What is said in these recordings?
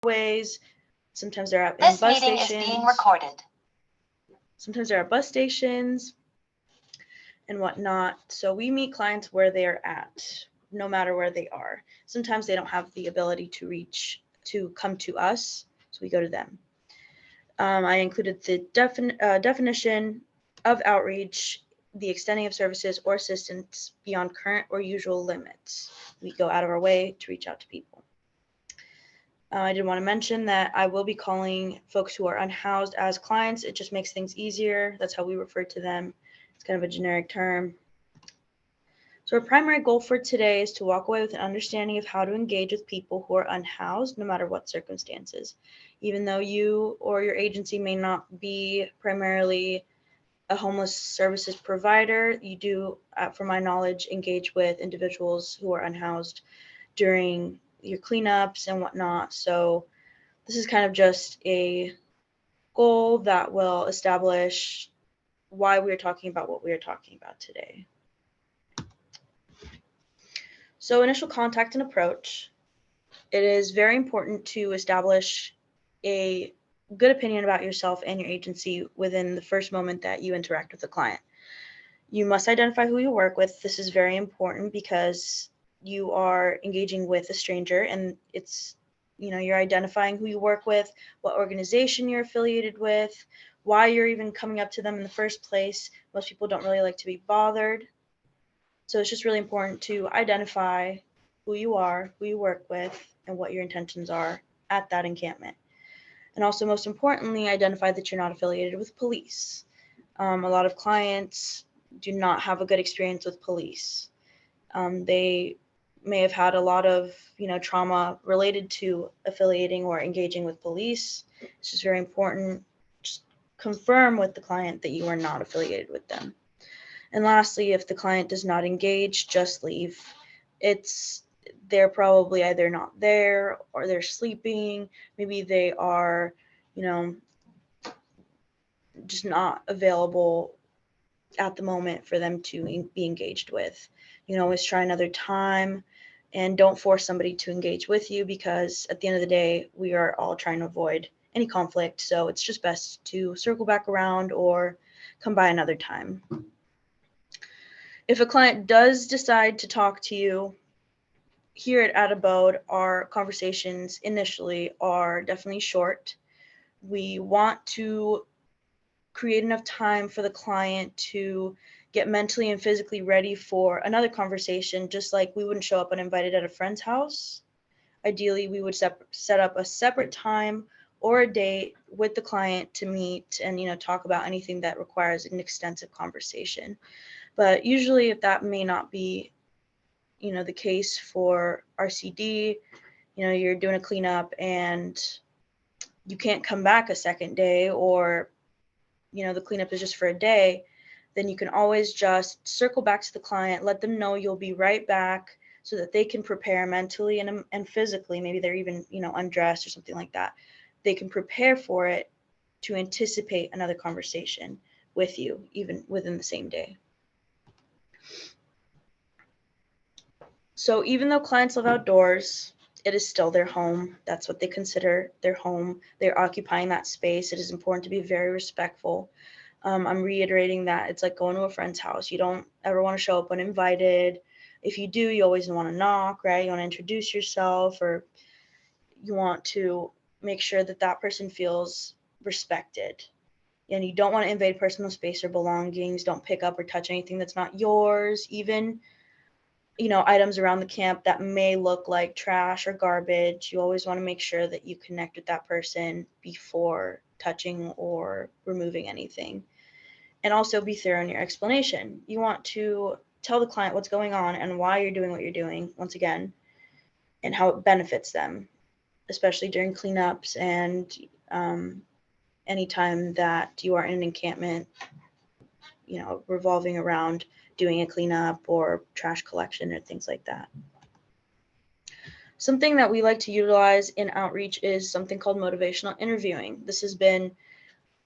ways. Sometimes they're in This bus meeting is stations. being recorded. Sometimes they're at bus stations and whatnot. So we meet clients where they are at, no matter where they are. Sometimes they don't have the ability to come to us, so we go to them. I included the definition of outreach, the extending of services or assistance beyond current or usual limits. We go out of our way to reach out to people. I did want to mention that I will be calling folks who are unhoused as clients. It just makes things easier. That's how we refer to them. It's kind of a generic term. So our primary goal for today is to walk away with an understanding of how to engage with people who are unhoused, no matter what circumstances. Even though you or your agency may not be primarily a homeless services provider, you do, from my knowledge, engage with individuals who are unhoused during your cleanups and whatnot. So this is kind of just a goal that will establish why we are talking about what we are talking about today. So initial contact and approach. It is very important to establish a good opinion about yourself and your agency within the first moment that you interact with the client. You must identify who you work with. This is very important because you are engaging with a stranger, and it's, you're identifying who you work with, what organization you're affiliated with, why you're even coming up to them in the first place. Most people don't really like to be bothered. So it's just really important to identify who you are, who you work with, and what your intentions are at that encampment. And also, most importantly, identify that you're not affiliated with police. A lot of clients do not have a good experience with police. They may have had a lot of, trauma related to affiliating or engaging with police. It's just very important. Just confirm with the client that you are not affiliated with them. And lastly, if the client does not engage, just leave. They're probably either not there or they're sleeping. Maybe they are, just not available at the moment for them to be engaged with. You can always try another time, and don't force somebody to engage with you, because at the end of the day, we are all trying to avoid any conflict. So it's just best to circle back around or come by another time. If a client does decide to talk to you, here at Abode, our conversations initially are definitely short. We want to create enough time for the client to get mentally and physically ready for another conversation, just like we wouldn't show up uninvited at a friend's house. Ideally, we would set up a separate time or a date with the client to meet and, talk about anything that requires an extensive conversation. But usually, if that may not be, the case for RCD, you're doing a cleanup and you can't come back a second day, or, the cleanup is just for a day, then you can always just circle back to the client, let them know you'll be right back so that they can prepare mentally and physically. Maybe they're even, undressed or something like that. They can prepare for it to anticipate another conversation with you, even within the same day. So even though clients live outdoors, it is still their home. That's what they consider their home. They're occupying that space. It is important to be very respectful. I'm reiterating that it's like going to a friend's house. You don't ever want to show up uninvited. If you do, you always want to knock, right? You want to introduce yourself, or you want to make sure that that person feels respected. And you don't want to invade personal space or belongings. Don't pick up or touch anything that's not yours. Even, items around the camp that may look like trash or garbage. You always want to make sure that you connect with that person before touching or removing anything. And also be thorough in your explanation. You want to tell the client what's going on and why you're doing what you're doing, once again, and how it benefits them, especially during cleanups and anytime that you are in an encampment, revolving around doing a cleanup or trash collection or things like that. Something that we like to utilize in outreach is something called motivational interviewing. This has been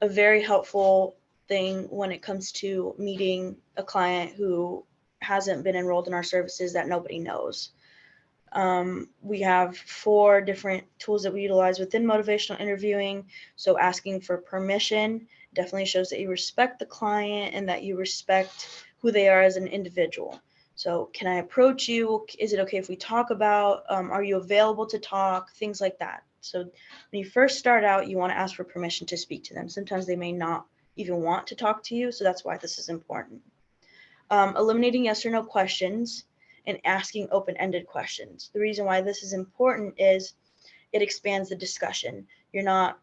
a very helpful thing when it comes to meeting a client who hasn't been enrolled in our services that nobody knows. We have 4 different tools that we utilize within motivational interviewing. So asking for permission definitely shows that you respect the client and that you respect who they are as an individual. So can I approach you? Is it okay if we talk about, are you available to talk? Things like that. So when you first start out, you want to ask for permission to speak to them. Sometimes they may not even want to talk to you. So that's why this is important. Eliminating yes or no questions and asking open-ended questions. The reason why this is important is it expands the discussion. You're not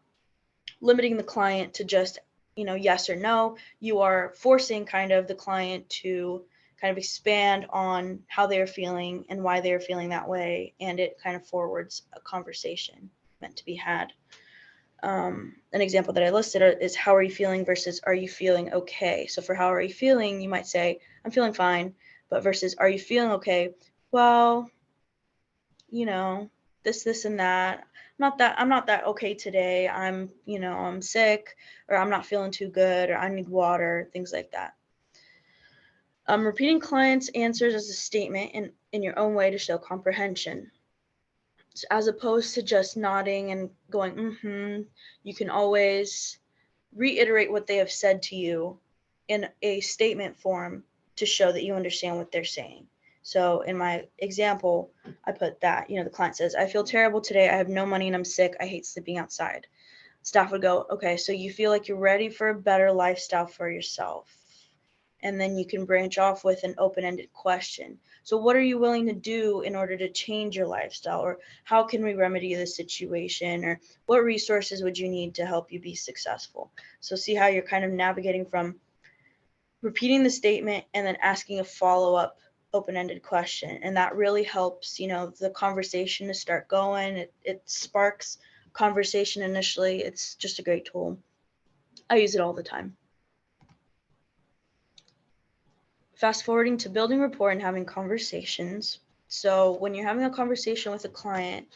limiting the client to just, yes or no. You are forcing kind of the client to kind of expand on how they're feeling and why they're feeling that way, and it kind of forwards a conversation meant to be had. An example that I listed is how are you feeling versus are you feeling okay? So for how are you feeling, you might say, I'm feeling fine, but versus are you feeling okay? Well, this and that. I'm not that okay today. I'm sick, or I'm not feeling too good, or I need water, things like that. Repeating clients' answers as a statement in your own way to show comprehension. So as opposed to just nodding and going, you can always reiterate what they have said to you in a statement form to show that you understand what they're saying. So in my example, I put that, the client says, I feel terrible today. I have no money and I'm sick. I hate sleeping outside. Staff would go, okay, so you feel like you're ready for a better lifestyle for yourself. And then you can branch off with an open-ended question. So what are you willing to do in order to change your lifestyle? Or how can we remedy the situation? Or what resources would you need to help you be successful? So see how you're kind of navigating from repeating the statement and then asking a follow-up open-ended question. And that really helps, the conversation to start going. It sparks conversation initially. It's just a great tool. I use it all the time. Fast forwarding to building rapport and having conversations. So when you're having a conversation with a client,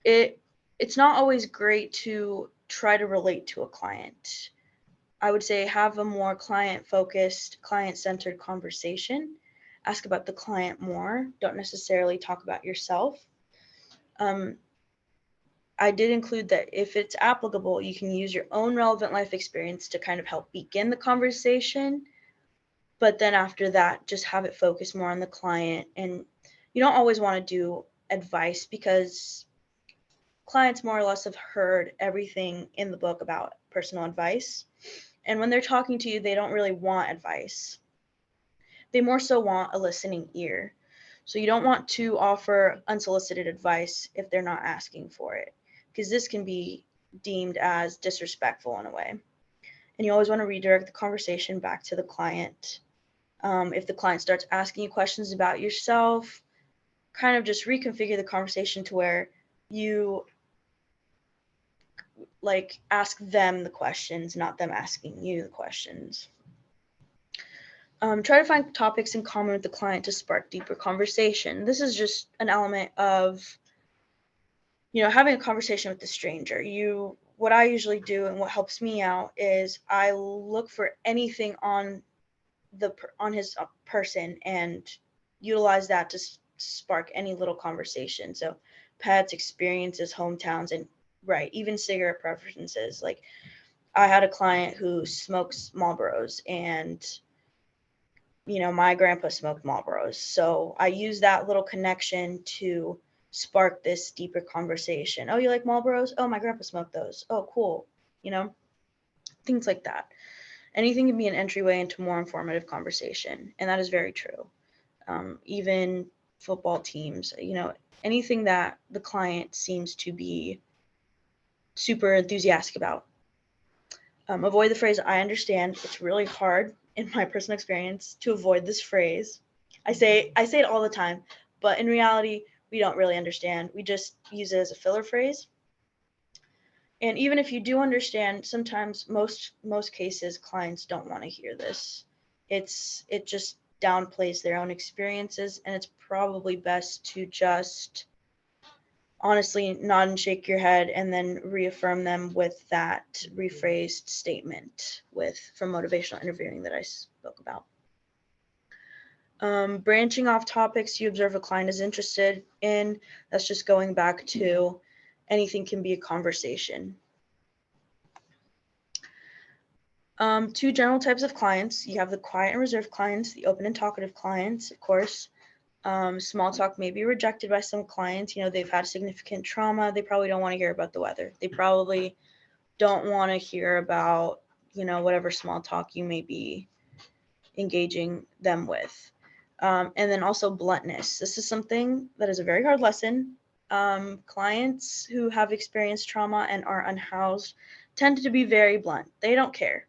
it's not always great to try to relate to a client. I would say have a more client-focused, client-centered conversation. Ask about the client more. Don't necessarily talk about yourself. I did include that if it's applicable, you can use your own relevant life experience to kind of help begin the conversation. But then after that, just have it focus more on the client. And you don't always want to do advice because clients more or less have heard everything in the book about personal advice. And when they're talking to you, they don't really want advice. They more so want a listening ear. So you don't want to offer unsolicited advice if they're not asking for it, because this can be deemed as disrespectful in a way. And you always want to redirect the conversation back to the client. If the client starts asking you questions about yourself, kind of just reconfigure the conversation to where you ask them the questions, not them asking you the questions. Try to find topics in common with the client to spark deeper conversation. This is just an element of, having a conversation with a stranger. What I usually do and what helps me out is I look for anything on his person and utilize that to spark any little conversation. So pets, experiences, hometowns, and even cigarette preferences. Like I had a client who smokes Marlboros, and my grandpa smoked Marlboros. So I use that little connection to spark this deeper conversation. Oh, you like Marlboros? Oh, my grandpa smoked those. Oh, cool. Things like that. Anything can be an entryway into more informative conversation. And that is very true. Even football teams, anything that the client seems to be super enthusiastic about. Avoid the phrase, I understand. It's really hard in my personal experience to avoid this phrase. I say it all the time, but in reality, we don't really understand. We just use it as a filler phrase. And even if you do understand, sometimes most cases clients don't want to hear this. It just downplays their own experiences, and it's probably best to just honestly nod and shake your head and then reaffirm them with that rephrased statement from motivational interviewing that I spoke about. Branching off topics you observe a client is interested in, that's just going back to anything can be a conversation. Two general types of clients. You have the quiet and reserved clients, the open and talkative clients, of course. Small talk may be rejected by some clients. They've had significant trauma. They probably don't want to hear about the weather. They probably don't want to hear about, whatever small talk you may be engaging them with. And then also bluntness. This is something that is a very hard lesson. Clients who have experienced trauma and are unhoused tend to be very blunt. They don't care.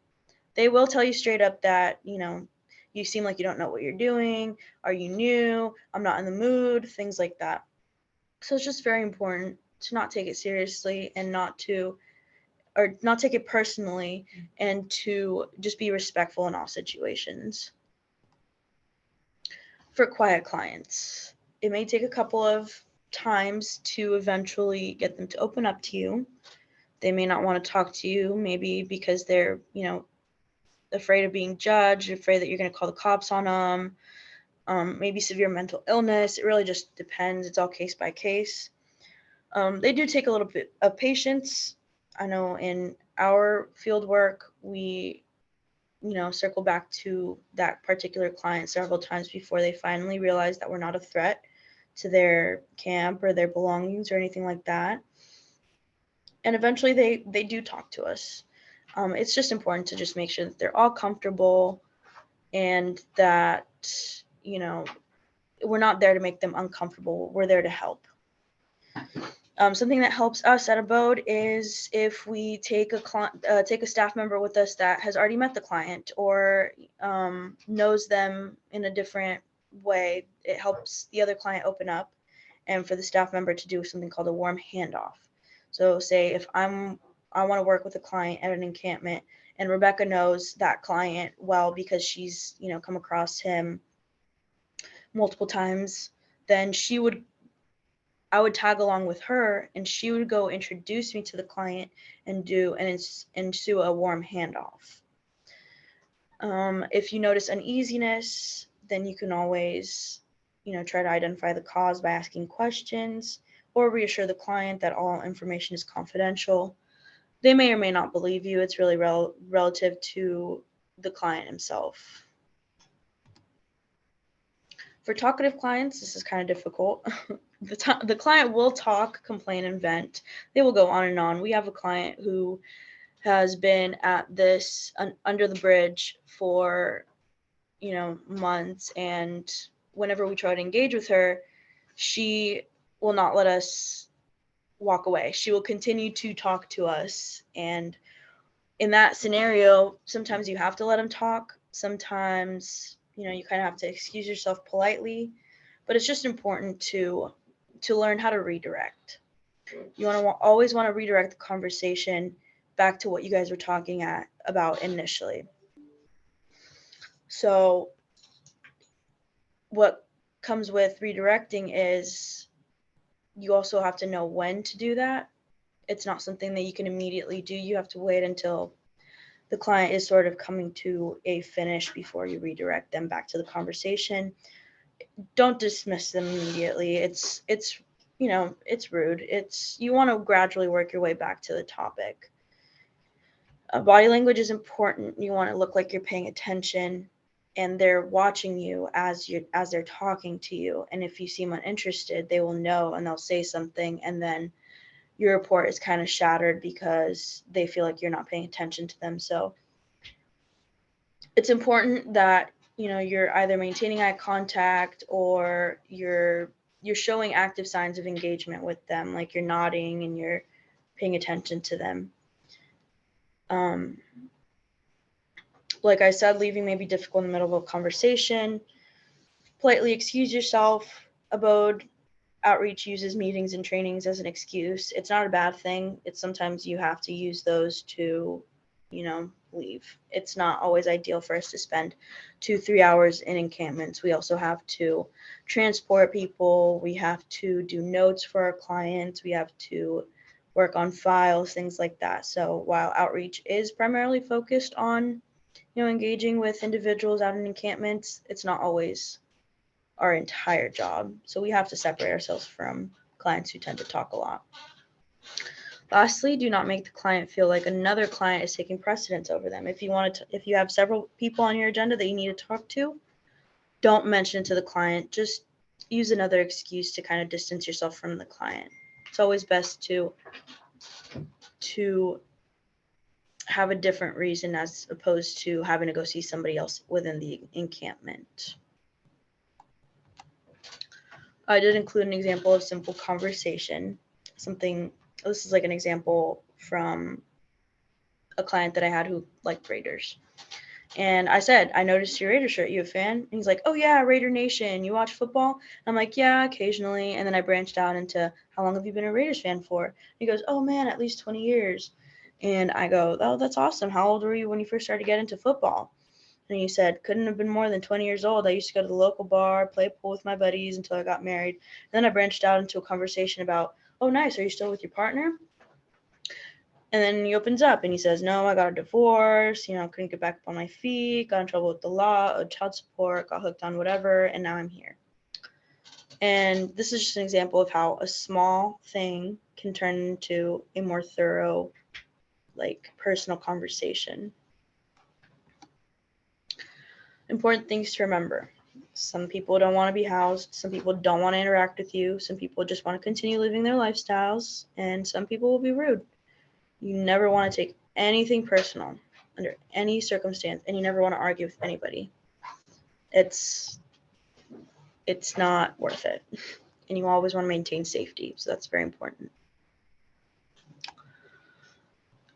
They will tell you straight up that, you seem like you don't know what you're doing. Are you new? I'm not in the mood, things like that. So it's just very important to not take it seriously and not take it personally, and to just be respectful in all situations. For quiet clients, it may take a couple of times to eventually get them to open up to you. They may not want to talk to you, maybe because they're, afraid of being judged, afraid that you're going to call the cops on them, maybe severe mental illness. It really just depends. It's all case by case. They do take a little bit of patience. I know in our field work, we, circle back to that particular client several times before they finally realize that we're not a threat to their camp or their belongings or anything like that. And eventually they do talk to us. It's just important to just make sure that they're all comfortable and that, we're not there to make them uncomfortable. We're there to help. Something that helps us at Abode is if we take a staff member with us that has already met the client or knows them in a different way. It helps the other client open up, and for the staff member to do something called a warm handoff. So say if I want to work with a client at an encampment, and Rebecca knows that client well because she's come across him multiple times, then I would tag along with her, and she would go introduce me to the client and ensue a warm handoff. If you notice uneasiness, then you can always, try to identify the cause by asking questions or reassure the client that all information is confidential. They may or may not believe you. It's really relative to the client himself. For talkative clients, this is kind of difficult. The client will talk, complain, and vent. They will go on and on. We have a client who has been at this under the bridge for, months, and whenever we try to engage with her, she will not let us walk away. She will continue to talk to us, and in that scenario, sometimes you have to let them talk. Sometimes, you kind of have to excuse yourself politely, but it's just important to learn how to redirect. You always want to redirect the conversation back to what you guys were talking about initially. So what comes with redirecting is you also have to know when to do that. It's not something that you can immediately do. You have to wait until the client is sort of coming to a finish before you redirect them back to the conversation. Don't dismiss them immediately. It's rude. You want to gradually work your way back to the topic. Body language is important. You want to look like you're paying attention and they're watching you as they're talking to you. And if you seem uninterested, they will know and they'll say something, and then your rapport is kind of shattered because they feel like you're not paying attention to them. So it's important that you're either maintaining eye contact or you're showing active signs of engagement with them, like you're nodding and you're paying attention to them. Like I said, leaving may be difficult in the middle of a conversation. Politely excuse yourself. Abode Outreach uses meetings and trainings as an excuse. It's not a bad thing. It's sometimes you have to use those to, leave. It's not always ideal for us to spend 2-3 hours in encampments. We also have to transport people. We have to do notes for our clients. We have to work on files, things like that. So while outreach is primarily focused on, engaging with individuals out in encampments, it's not always our entire job. So we have to separate ourselves from clients who tend to talk a lot. Lastly, do not make the client feel like another client is taking precedence over them. If you have several people on your agenda that you need to talk to, don't mention it to the client. Just use another excuse to kind of distance yourself from the client. It's always best to have a different reason as opposed to having to go see somebody else within the encampment. I did include an example of simple conversation. This is like an example from a client that I had who liked Raiders. And I said, I noticed your Raider shirt. You a fan? And he's like, oh yeah, Raider Nation. You watch football? And I'm like, yeah, occasionally. And then I branched out into, how long have you been a Raiders fan for? And he goes, oh man, at least 20 years. And I go, oh, that's awesome. How old were you when you first started getting into football? And he said, couldn't have been more than 20 years old. I used to go to the local bar, play pool with my buddies until I got married. And then I branched out into a conversation about, oh, nice. Are you still with your partner? And then he opens up and he says, no, I got a divorce, couldn't get back up on my feet, got in trouble with the law, child support, got hooked on whatever, and now I'm here. And this is just an example of how a small thing can turn into a more thorough, personal conversation. Important things to remember. Some people don't want to be housed. Some people don't want to interact with you. Some people just want to continue living their lifestyles. And some people will be rude. You never want to take anything personal under any circumstance, and you never want to argue with anybody. It's not worth it. And you always want to maintain safety. So that's very important.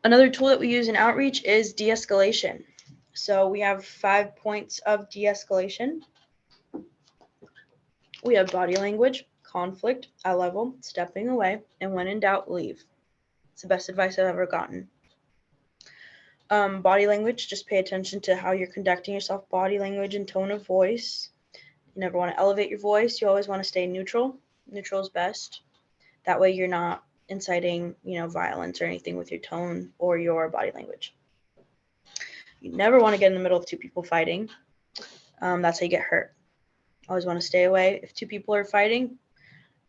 Another tool that we use in outreach is de-escalation. So we have 5 points of de-escalation. We have body language, conflict, eye level, stepping away, and when in doubt, leave. It's the best advice I've ever gotten. Body language, just pay attention to how you're conducting yourself, body language and tone of voice. You never want to elevate your voice. You always want to stay neutral. Neutral is best. That way you're not inciting, violence or anything with your tone or your body language. You never want to get in the middle of two people fighting. That's how you get hurt. Always want to stay away. If two people are fighting,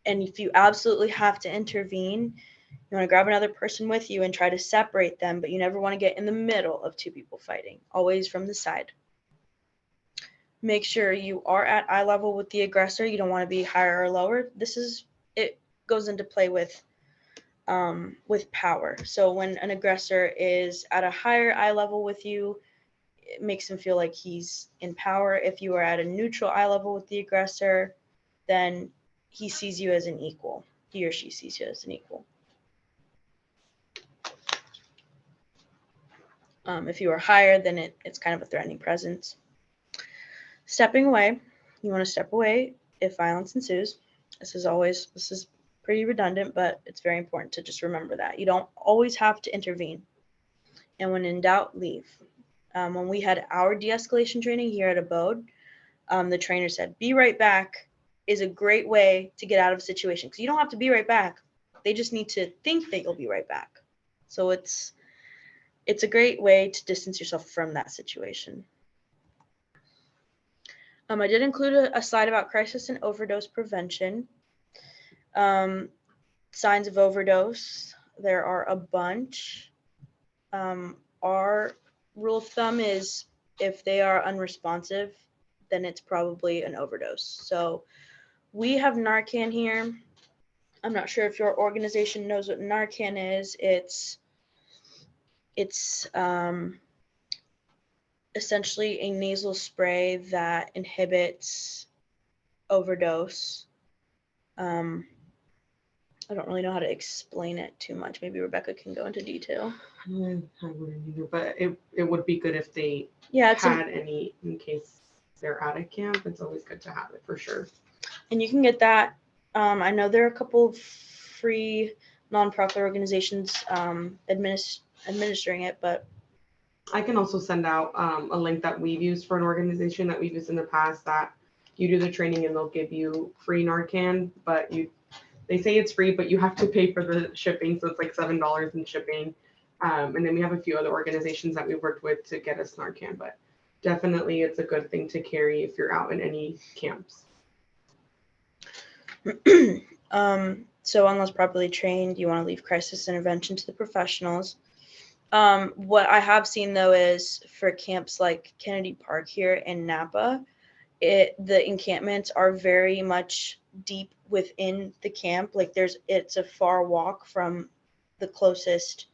and if you absolutely have to intervene, you want to grab another person with you and try to separate them, but you never want to get in the middle of two people fighting. Always from the side. Make sure you are at eye level with the aggressor. You don't want to be higher or lower. It goes into play with power. So when an aggressor is at a higher eye level with you, it makes him feel like he's in power. If you are at a neutral eye level with the aggressor, then he sees you as an equal. He or she sees you as an equal. If you are higher, then it's kind of a threatening presence. Stepping away, you want to step away if violence ensues. This is pretty redundant, but it's very important to just remember that. You don't always have to intervene. And when in doubt, leave. When we had our de-escalation training here at Abode, the trainer said, be right back is a great way to get out of a situation. Because you don't have to be right back. They just need to think that you'll be right back. So it's a great way to distance yourself from that situation. I did include a slide about crisis and overdose prevention. Signs of overdose, there are a bunch. Our rule of thumb is if they are unresponsive, then it's probably an overdose. So we have Narcan here. I'm not sure if your organization knows what Narcan is. It's essentially a nasal spray that inhibits overdose. I don't really know how to explain it too much. Maybe Rebecca can go into detail. I wouldn't either, but it would be good if they had any in case they're out of camp. It's always good to have it for sure. And you can get that. I know there are a couple of free nonprofit organizations administering it, but I can also send out a link that we've used for an organization that we've used in the past that you do the training and they'll give you free Narcan, but they say it's free, but you have to pay for the shipping. So it's like $7 in shipping. And then we have a few other organizations that we've worked with to get us Narcan, but definitely it's a good thing to carry if you're out in any camps. So unless properly trained, you want to leave crisis intervention to the professionals. What I have seen though is for camps like Kennedy Park here in Napa, the encampments are very much deep within the camp. Like it's a far walk from the closest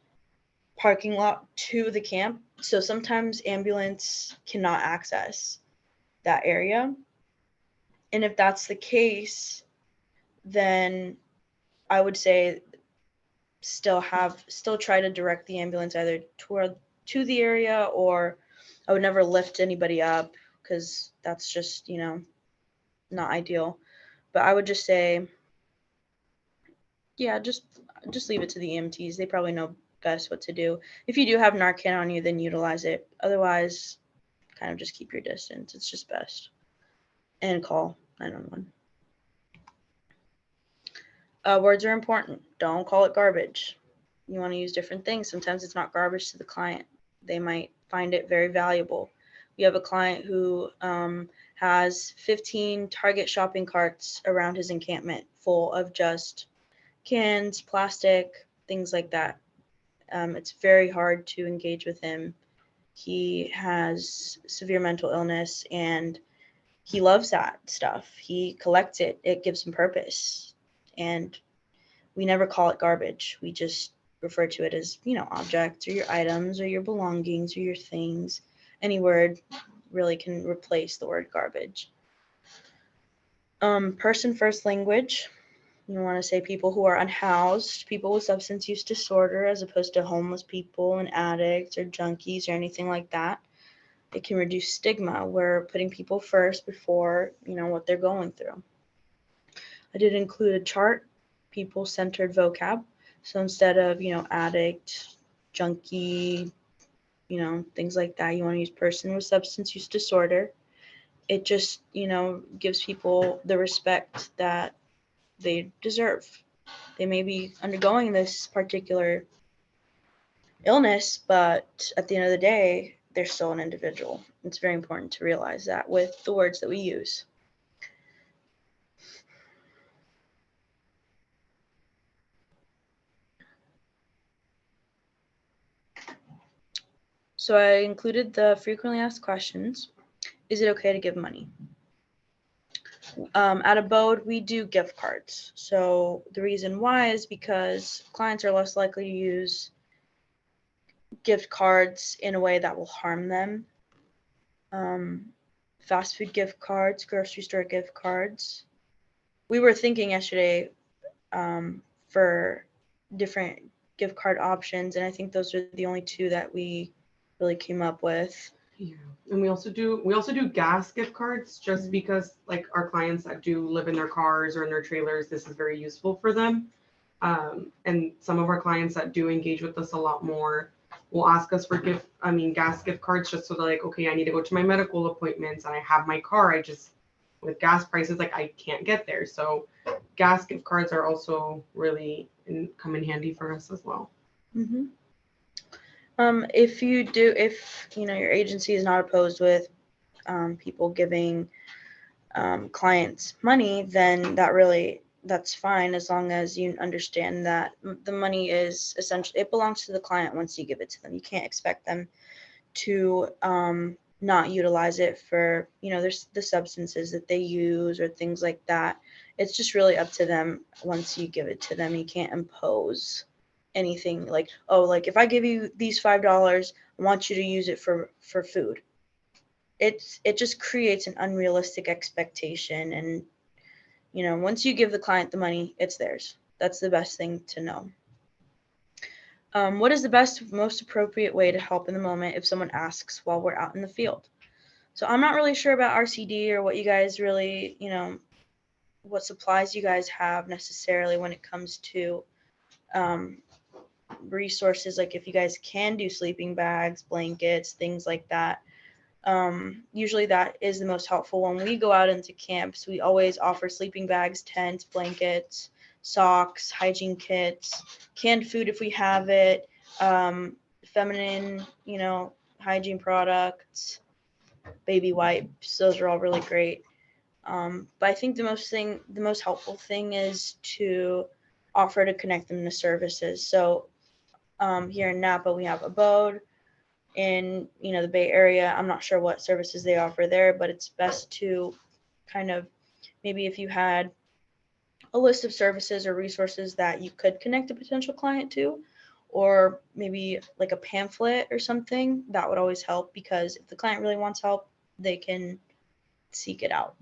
parking lot to the camp. So sometimes ambulance cannot access that area. And if that's the case, then I would say still try to direct the ambulance either toward to the area, or I would never lift anybody up because that's just, not ideal. But I would just say, yeah, just leave it to the EMTs. They probably know best what to do. If you do have Narcan on you, then utilize it. Otherwise, kind of just keep your distance. It's just best. And call 911. Words are important. Don't call it garbage. You want to use different things. Sometimes it's not garbage to the client. They might find it very valuable. We have a client who has 15 Target shopping carts around his encampment full of just cans, plastic, things like that. It's very hard to engage with him. He has severe mental illness and he loves that stuff. He collects it. It gives him purpose. And we never call it garbage. We just refer to it as, objects or your items or your belongings or your things. Any word really can replace the word garbage. Person first language. You want to say people who are unhoused, people with substance use disorder, as opposed to homeless people and addicts or junkies or anything like that. It can reduce stigma. We're putting people first before, what they're going through. I did include a chart, people-centered vocab. So instead of, addict, junkie, things like that, you want to use person with substance use disorder. It just, gives people the respect that they deserve. They may be undergoing this particular illness, but at the end of the day, they're still an individual. It's very important to realize that with the words that we use. So I included the frequently asked questions. Is it okay to give money? At Abode, we do gift cards. So the reason why is because clients are less likely to use gift cards in a way that will harm them. Fast food gift cards, grocery store gift cards. We were thinking yesterday for different gift card options, and I think those are the only two that we really came up with. Yeah, and we also do gas gift cards just because like our clients that do live in their cars or in their trailers, this is very useful for them. And some of our clients that do engage with us a lot more will ask us for gas gift cards just so they're like, okay, I need to go to my medical appointments and I have my car. With gas prices, like I can't get there. So gas gift cards are also really come in handy for us as well. Mm-hmm. If your agency is not opposed with people giving clients money, then that's fine, as long as you understand that the money is essentially, it belongs to the client once you give it to them. You can't expect them to not utilize it for, there's the substances that they use or things like that. It's just really up to them once you give it to them. You can't impose anything like, oh, like if I give you these $5, I want you to use it for food. It just creates an unrealistic expectation, and once you give the client the money, it's theirs. That's the best thing to know. What is the best, most appropriate way to help in the moment if someone asks while we're out in the field? So I'm not really sure about RCD or what you guys really, what supplies you guys have necessarily when it comes to resources, like if you guys can do sleeping bags, blankets, things like that. Usually that is the most helpful. When we go out into camps, we always offer sleeping bags, tents, blankets, socks, hygiene kits, canned food if we have it, feminine, hygiene products, baby wipes. Those are all really great. But I think the most helpful thing is to offer to connect them to services. So here in Napa, we have Abode. In the Bay Area, I'm not sure what services they offer there, but it's best to kind of, maybe if you had a list of services or resources that you could connect a potential client to, or maybe like a pamphlet or something, that would always help, because if the client really wants help, they can seek it out.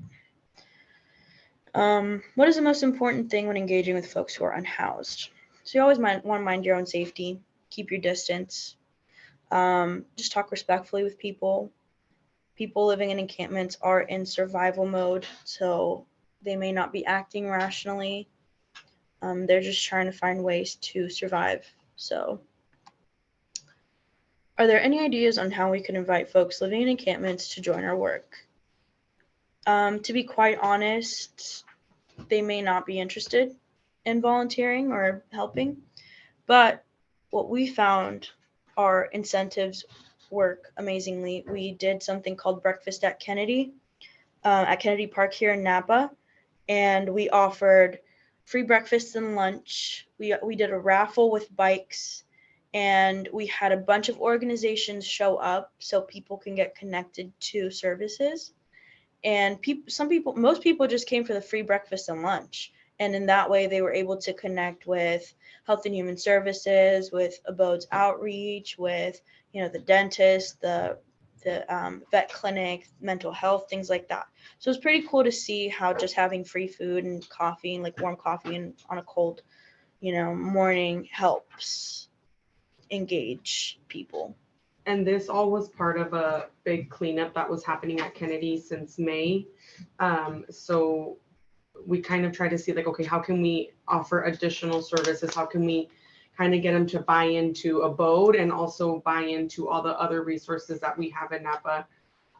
What is the most important thing when engaging with folks who are unhoused? So you always want to mind your own safety, keep your distance, just talk respectfully with people. People living in encampments are in survival mode, so they may not be acting rationally. They're just trying to find ways to survive. So, are there any ideas on how we could invite folks living in encampments to join our work? To be quite honest, they may not be interested in volunteering or helping, but what we found, our incentives work amazingly. We did something called Breakfast at Kennedy Park here in Napa, and we offered free breakfast and lunch. We did a raffle with bikes, and we had a bunch of organizations show up so people can get connected to services. And most people just came for the free breakfast and lunch, and in that way they were able to connect with Health and Human Services, with Abode's outreach, with the dentist, the vet clinic, mental health, things like that. So it's pretty cool to see how just having free food and coffee, and like warm coffee and on a cold morning, helps engage people. And this all was part of a big cleanup that was happening at Kennedy since May. So we kind of try to see, like, okay, how can we offer additional services? How can we kind of get them to buy into Abode and also buy into all the other resources that we have in Napa?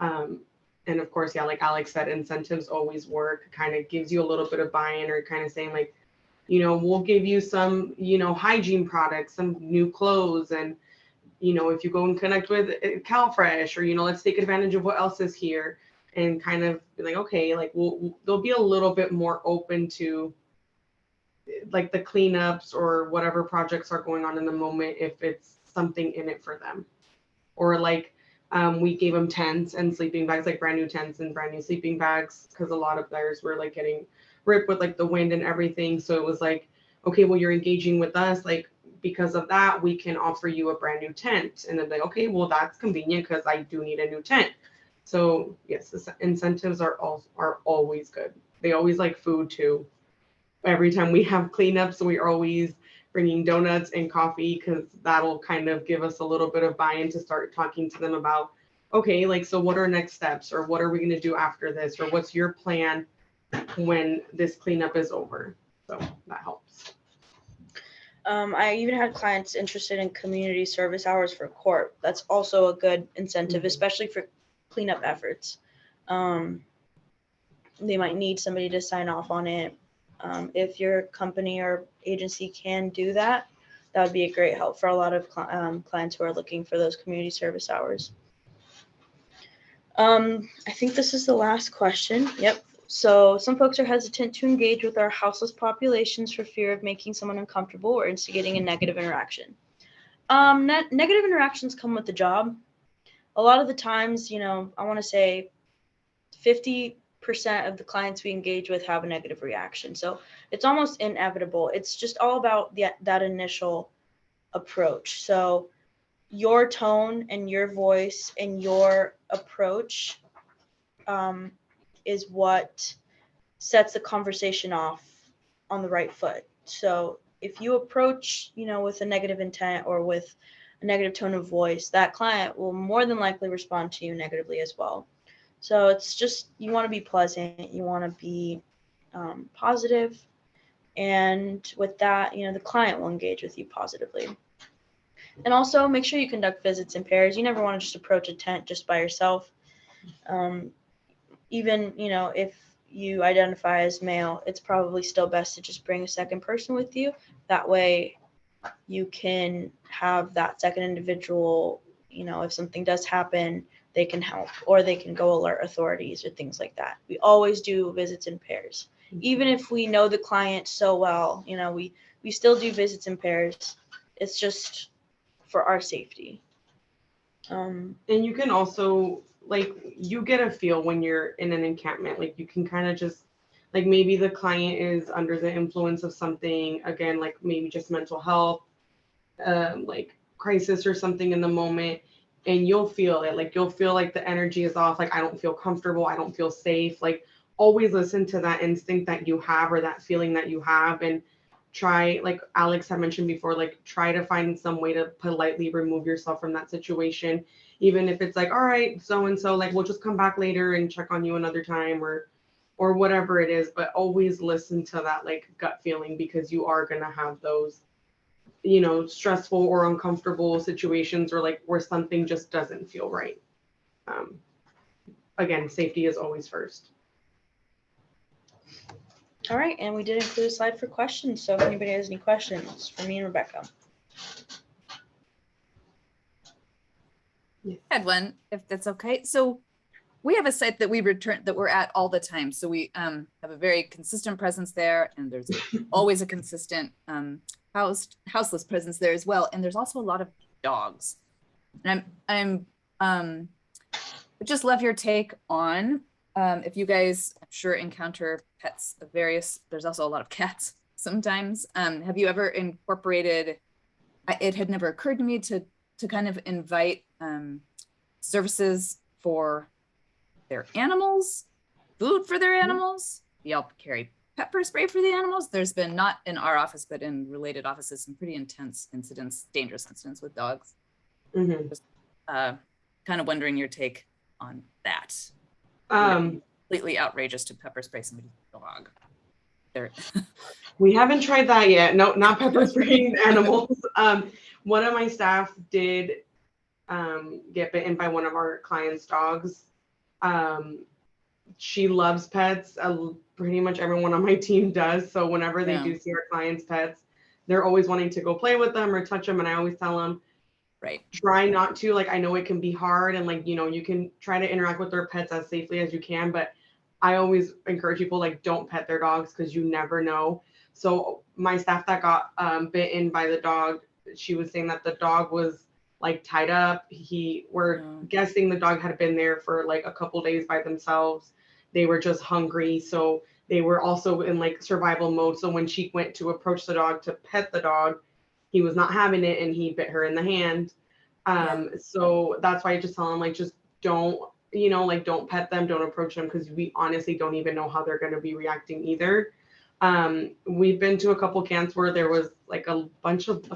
And of course, yeah, like Alex said, incentives always work. Kind of gives you a little bit of buy-in, or kind of saying like, we'll give you some, hygiene products, some new clothes, and if you go and connect with CalFresh, or let's take advantage of what else is here, and kind of be like, okay, like they'll be a little bit more open to like the cleanups or whatever projects are going on in the moment, if it's something in it for them. Or like we gave them tents and sleeping bags, like brand new tents and brand new sleeping bags, because a lot of theirs were like getting ripped with like the wind and everything. So it was like, okay, well, you're engaging with us, like because of that, we can offer you a brand new tent. And then like, okay, well, that's convenient because I do need a new tent. So yes, the incentives are always good. They always like food too. Every time we have cleanups, we are always bringing donuts and coffee, because that'll kind of give us a little bit of buy-in to start talking to them about, okay, like, so what are next steps, or what are we going to do after this, or what's your plan when this cleanup is over? So that helps. I even had clients interested in community service hours for court. That's also a good incentive, especially for cleanup efforts. They might need somebody to sign off on it. If your company or agency can do that, that would be a great help for a lot of clients who are looking for those community service hours. I think this is the last question. Yep. So some folks are hesitant to engage with our houseless populations for fear of making someone uncomfortable or instigating a negative interaction. Negative interactions come with the job. A lot of the times, I want to say 50% of the clients we engage with have a negative reaction. So it's almost inevitable. It's just all about that initial approach. So your tone and your voice and your approach is what sets the conversation off on the right foot. So if you approach, with a negative intent or with a negative tone of voice, that client will more than likely respond to you negatively as well. So it's just, you want to be pleasant, you want to be positive, and with that, the client will engage with you positively. And also make sure you conduct visits in pairs. You never want to just approach a tent just by yourself. Even, if you identify as male, it's probably still best to just bring a second person with you. That way you can have that second individual, if something does happen, they can help, or they can go alert authorities or things like that. We always do visits in pairs. Even if we know the client so well, you know, we still do visits in pairs. It's just for our safety. And you can also, like, you get a feel when you're in an encampment. Like, you can kind of just, like, maybe the client is under the influence of something, again, like maybe just mental health, like crisis or something in the moment, and you'll feel it. Like, you'll feel like the energy is off. Like, I don't feel comfortable. I don't feel safe. Like, always listen to that instinct that you have, or that feeling that you have, and try, like Alex had mentioned before, like, try to find some way to politely remove yourself from that situation. Even if it's like, all right, so and so, like, we'll just come back later and check on you another time, or whatever it is. But always listen to that, like, gut feeling, because you are going to have those, you know, stressful or uncomfortable situations, or like where something just doesn't feel right. Again, safety is always first. All right, and we did include a slide for questions, so if anybody has any questions for me and Rebecca. I had one, if that's okay. So we have a site that we're at all the time. So we have a very consistent presence there, and there's always a consistent houseless presence there as well. And there's also a lot of dogs. And I just love your take on if you guys, I'm sure, encounter pets of various. There's also a lot of cats sometimes. Have you ever incorporated? It had never occurred to me to kind of invite services for their animals, food for their animals. Y'all carry pepper spray for the animals. There's been, not in our office, but in related offices, some pretty intense incidents, dangerous incidents with dogs. Mm-hmm. Just kind of wondering your take on that. Completely outrageous to pepper spray somebody's dog. We haven't tried that yet. No, not pepper spraying animals. One of my staff did get bitten by one of our clients' dogs. She loves pets. Pretty much everyone on my team does. So whenever they do see our clients' pets, they're always wanting to go play with them or touch them. And I always tell them, right, try not to. Like, I know it can be hard, and like, you know, you can try to interact with their pets as safely as you can, but I always encourage people, like, don't pet their dogs, because you never know. So my staff that got bitten by the dog, she was saying that the dog was like tied up. We're guessing the dog had been there for like a couple days by themselves. They were just hungry, so they were also in like survival mode. So when she went to approach the dog to pet the dog, he was not having it, and he bit her in the hand. So that's why I just tell them, like, just don't, you know, like, don't pet them, don't approach them, because we honestly don't even know how they're going to be reacting either. We've been to a couple camps where there was like a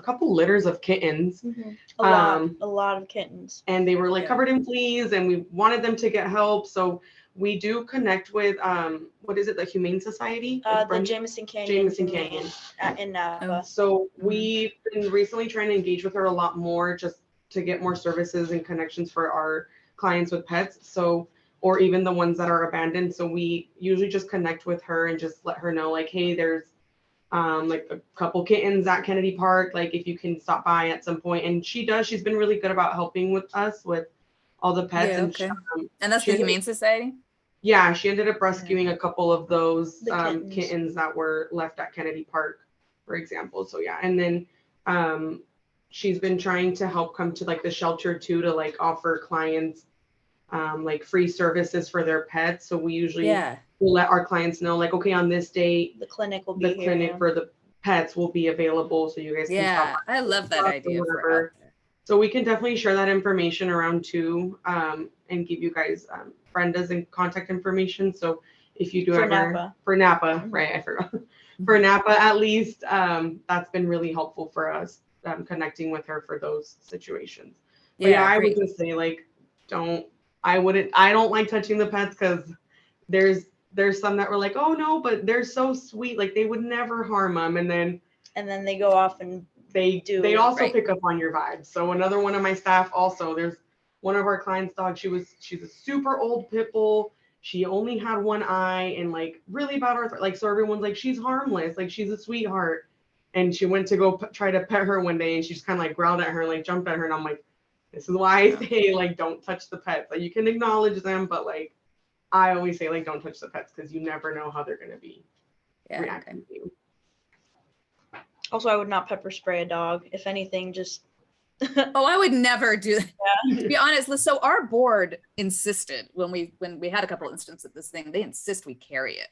couple litters of kittens. Mm-hmm. A lot of kittens. And they were like covered in fleas, and we wanted them to get help. So we do connect with, what is it, the Humane Society? The Jameson Canyon. In Napa. So we've been recently trying to engage with her a lot more, just to get more services and connections for our clients with pets. So, or even the ones that are abandoned. So we usually just connect with her and just let her know, like, hey, there's like a couple kittens at Kennedy Park, like, if you can stop by at some point. And she's been really good about helping with us with all the pets. Yeah, okay. And that's the Humane Society? Yeah, she ended up rescuing a couple of those kittens that were left at Kennedy Park, for example. So yeah, and then she's been trying to help come to like the shelter too, to like offer clients like free services for their pets. So we usually will let our clients know, like, okay, on this date, the clinic will be here. Clinic for the pets will be available, so you guys can stop by. I love that idea for out there. So we can definitely share that information around too, and give you guys Brenda's and contact information. So if you do for ever Napa. For Napa, right? I forgot. For Napa, at least, that's been really helpful for us, connecting with her for those situations. But yeah, I would just say, like, I don't like touching the pets, because there's some that were like, oh no, but they're so sweet, like they would never harm them, and then they go off and they also pick up on your vibes. So another one of my staff, also, there's one of our clients' dogs. She's a super old pit bull. She only had one eye and like really bad arthritis. Like, so everyone's like, she's harmless, like she's a sweetheart. And she went to go try to pet her one day, and she just kind of like growled at her and like jumped at her, and I'm like, This is why I say, like, don't touch the pets. Like, you can acknowledge them, but like, I always say, like, don't touch the pets because you never know how they're gonna be reacting to you. Also, I would not pepper spray a dog. If anything, just Oh, I would never do that. Yeah. To be honest, so our board insisted when we had a couple instances of this thing, they insist we carry it.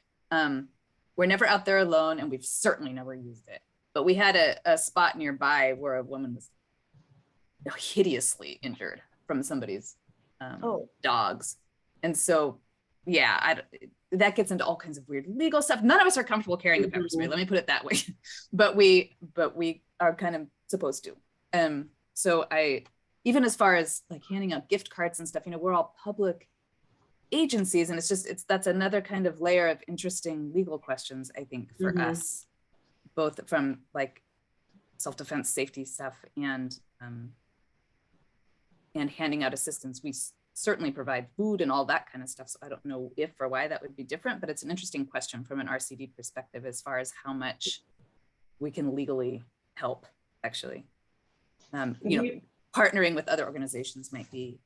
We're never out there alone, and we've certainly never used it. But we had a spot nearby where a woman was hideously injured from somebody's dogs, and so yeah, that gets into all kinds of weird legal stuff. None of us are comfortable carrying the pepper spray. Let me put it that way, but we are kind of supposed to. So even as far as like handing out gift cards and stuff, we're all public agencies, and that's another kind of layer of interesting legal questions, I think, for us, both from like self-defense safety stuff and handing out assistance. We certainly provide food and all that kind of stuff. So I don't know if or why that would be different, but it's an interesting question from an RCD perspective as far as how much we can legally help, actually. Partnering with other organizations might be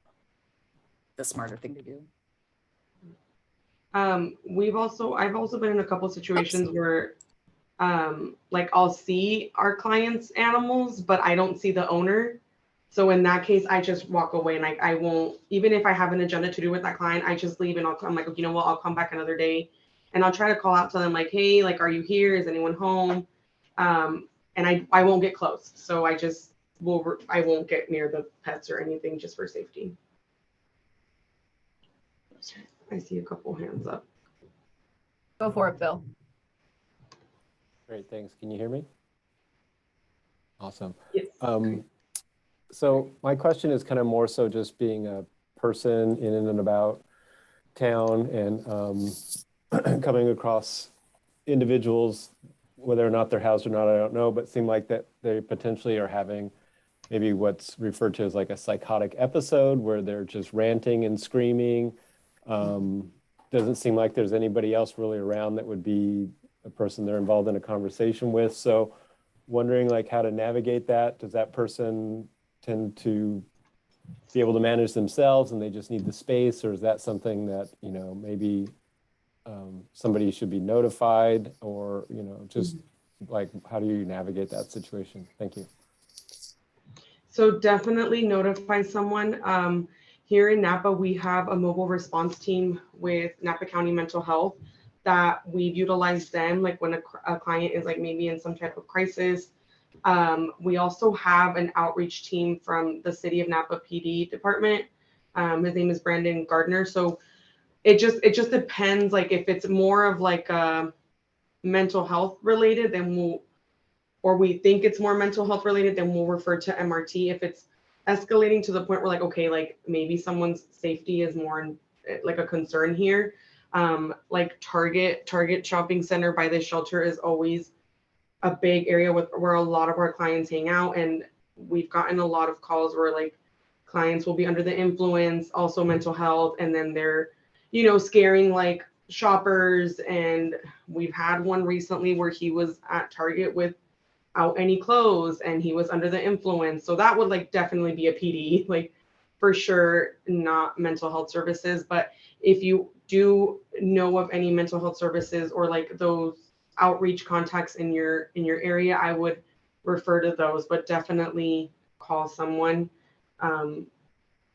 the smarter thing to do. I've also been in a couple of situations where like I'll see our clients' animals, but I don't see the owner. So in that case, I just walk away, and I won't, even if I have an agenda to do with that client, I just leave, and I'm like, you know what, I'll come back another day, and I'll try to call out to them like, hey, like, are you here? Is anyone home? And I won't get close. So I won't get near the pets or anything, just for safety. I see a couple hands up. Go for it, Bill. Great, thanks. Can you hear me? Awesome. Yes. So my question is kind of more so just being a person in and about town and coming across individuals, whether or not they're housed or not, I don't know, but seem like that they potentially are having maybe what's referred to as like a psychotic episode where they're just ranting and screaming. Doesn't seem like there's anybody else really around that would be a person they're involved in a conversation with. So wondering like how to navigate that. Does that person tend to be able to manage themselves and they just need the space, or is that something that, maybe somebody should be notified, or, just like, how do you navigate that situation? Thank you. So definitely notify someone. Here in Napa, we have a mobile response team with Napa County Mental Health that we've utilized them, like when a client is like maybe in some type of crisis. We also have an outreach team from the City of Napa PD department. His name is Brandon Gardner. So it just depends. Like if it's more of like mental health related, then we think it's more mental health related, then we'll refer to MRT. If it's escalating to the point where like, okay, like maybe someone's safety is more like a concern here. Like Target shopping center by the shelter is always a big area where a lot of our clients hang out, and we've gotten a lot of calls where like clients will be under the influence, also mental health, and then they're scaring like shoppers. And we've had one recently where he was at Target without any clothes and he was under the influence. So that would like definitely be a PD, like for sure, not mental health services. But if you do know of any mental health services or like those outreach contacts in your area, I would refer to those, but definitely call someone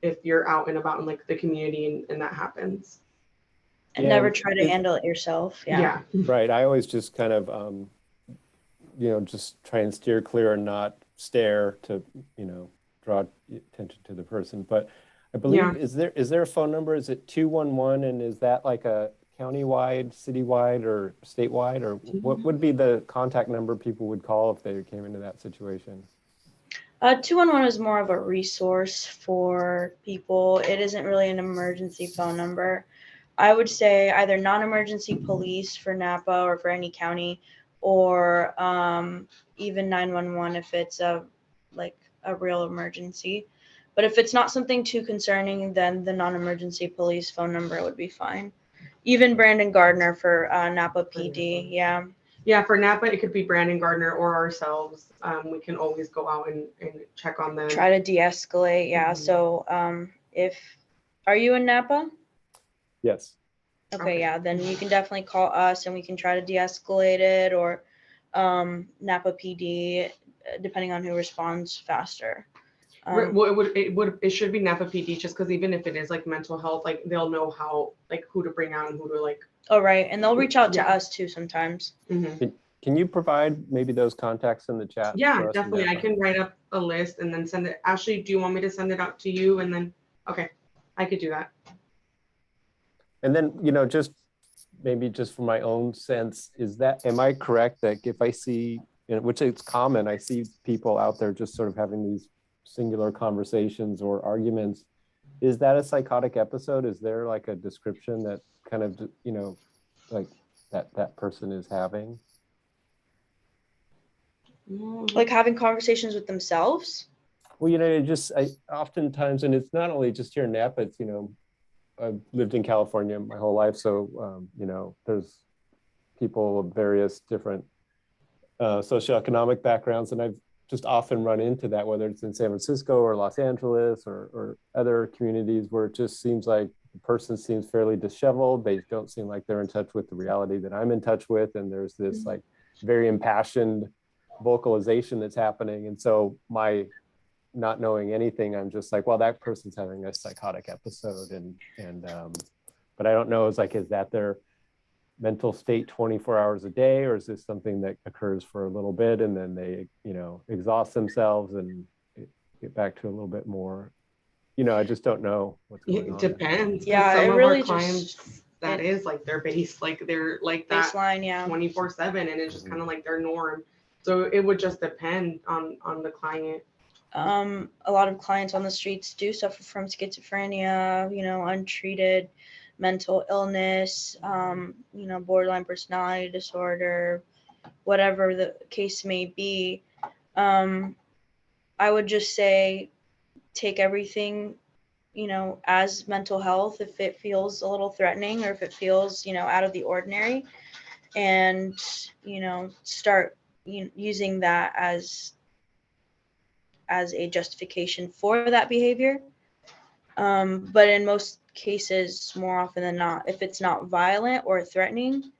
if you're out and about in like the community and that happens. And never try to handle it yourself. Yeah. Right. I always just kind of just try and steer clear and not stare to draw attention to the person. But I believe is there a phone number? Is it 211, and is that like a county-wide, citywide, or statewide, or what would be the contact number people would call if they came into that situation? 211 is more of a resource for people. It isn't really an emergency phone number. I would say either non-emergency police for Napa or for any county, or even 911 if it's a real emergency. But if it's not something too concerning, then the non-emergency police phone number would be fine. Even Brandon Gardner for Napa PD, yeah. Yeah, for Napa, it could be Brandon Gardner or ourselves. We can always go out and check on them. Try to de-escalate. Yeah. Mhm. So are you in Napa? Yes. Okay, yeah, then you can definitely call us and we can try to de-escalate it, or Napa PD, depending on who responds faster. Well, it should be Napa PD, just because even if it is like mental health, like they'll know how, like who to bring out and who to like. Oh, right, and they'll reach out to Yeah. us too sometimes. Mhm. Can you provide maybe those contacts in the chat? Yeah, for us in definitely. I Napa? can write up a list and then send it. Ashley, do you want me to send it out to you? And then, okay, I could do that. And then, just maybe just for my own sense, am I correct that if I see, which it's common, I see people out there just sort of having these singular conversations or arguments, is that a psychotic episode? Is there like a description that kind of, like that person is having? Like having conversations with themselves? Well, I oftentimes, and it's not only just here in Napa, it's, I've lived in California my whole life. So, there's people of various different socioeconomic backgrounds. And I've just often run into that, whether it's in San Francisco or Los Angeles or other communities where it just seems like the person seems fairly disheveled. They don't seem like they're in touch with the reality that I'm in touch with. And there's this like very impassioned vocalization that's happening. And so my not knowing anything, I'm just like, well, that person's having a psychotic episode. But I don't know, is that their mental state 24 hours a day, or is this something that occurs for a little bit and then they, exhaust themselves and get back to a little bit more, I just don't know what's going on. It depends. Yeah, some it of really our clients, just that is like their base, like they're like that baseline, yeah. 24/7, and it's just kind of like their norm. So it would just depend on the client. A lot of clients on the streets do suffer from schizophrenia, untreated mental illness, borderline personality disorder, whatever the case may be. I would just say take everything, as mental health if it feels a little threatening or if it feels, out of the ordinary, and, start using that as a justification for that behavior. But in most cases, more often than not, if it's not violent or threatening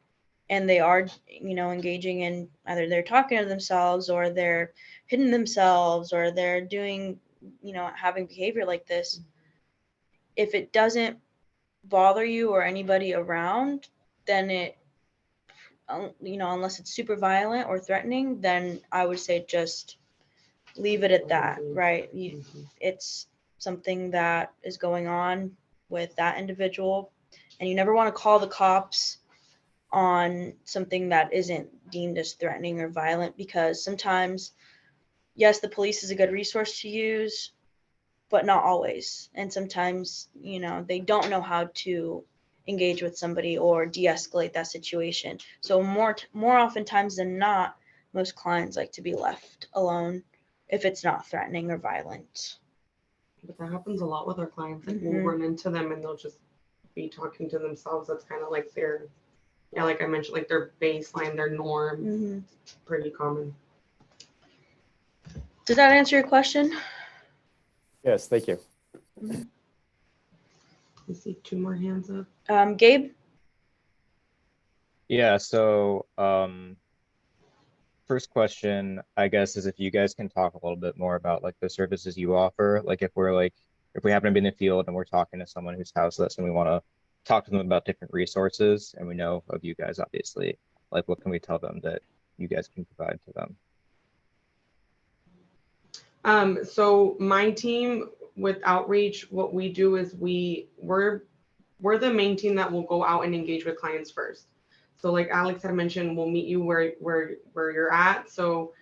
and they are, engaging in either they're talking to themselves or they're hitting themselves or they're doing, having behavior like this, if it doesn't bother you or anybody around, then it, unless it's super violent or threatening, then I would say just leave it at that, right? It's something that is going on with that individual, and you never want to call the cops on something that isn't deemed as threatening or violent, because sometimes, yes, the police is a good resource to use, but not always. And sometimes, they don't know how to engage with somebody or de-escalate that situation. So more oftentimes than not, most clients like to be left alone if it's not threatening or violent. But that happens a lot with our clients. Like we'll run into them and they'll just be talking to themselves. That's kind of like their, like I mentioned, like their baseline, their norm. Pretty common. Does that answer your question? Yes, thank you. I see 2 more hands up. Gabe? Yeah, so first question, I guess, is if you guys can talk a little bit more about like the services you offer. Like if we happen to be in the field and we're talking to someone who's houseless and we want to talk to them about different resources, and we know of you guys, obviously, like what can we tell them that you guys can provide to them? So my team with outreach, what we do is we're the main team that will go out and engage with clients first. So like Alex had mentioned, we'll meet you where you're at. So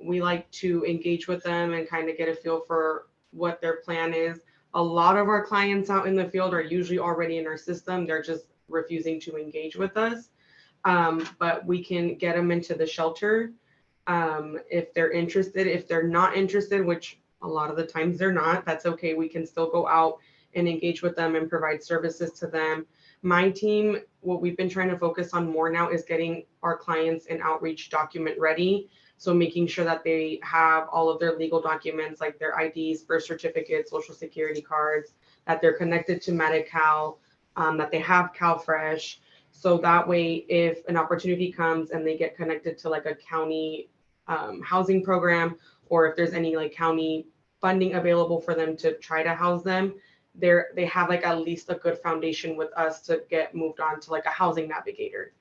we like to engage with them and kind of get a feel for what their plan is. A lot of our clients out in the field are usually already in our system. They're just refusing to engage with us. But we can get them into the shelter if they're interested. If they're not interested, which a lot of the times they're not, that's okay. We can still go out and engage with them and provide services to them. My team, what we've been trying to focus on more now is getting our clients an outreach document ready. So making sure that they have all of their legal documents, like their IDs, birth certificates, social security cards, that they're connected to Medi-Cal, that they have CalFresh. So that way, if an opportunity comes and they get connected to like a county housing program, or if there's any like county funding available for them to try to house them, they have like at least a good foundation with us to get moved on to like a housing navigator.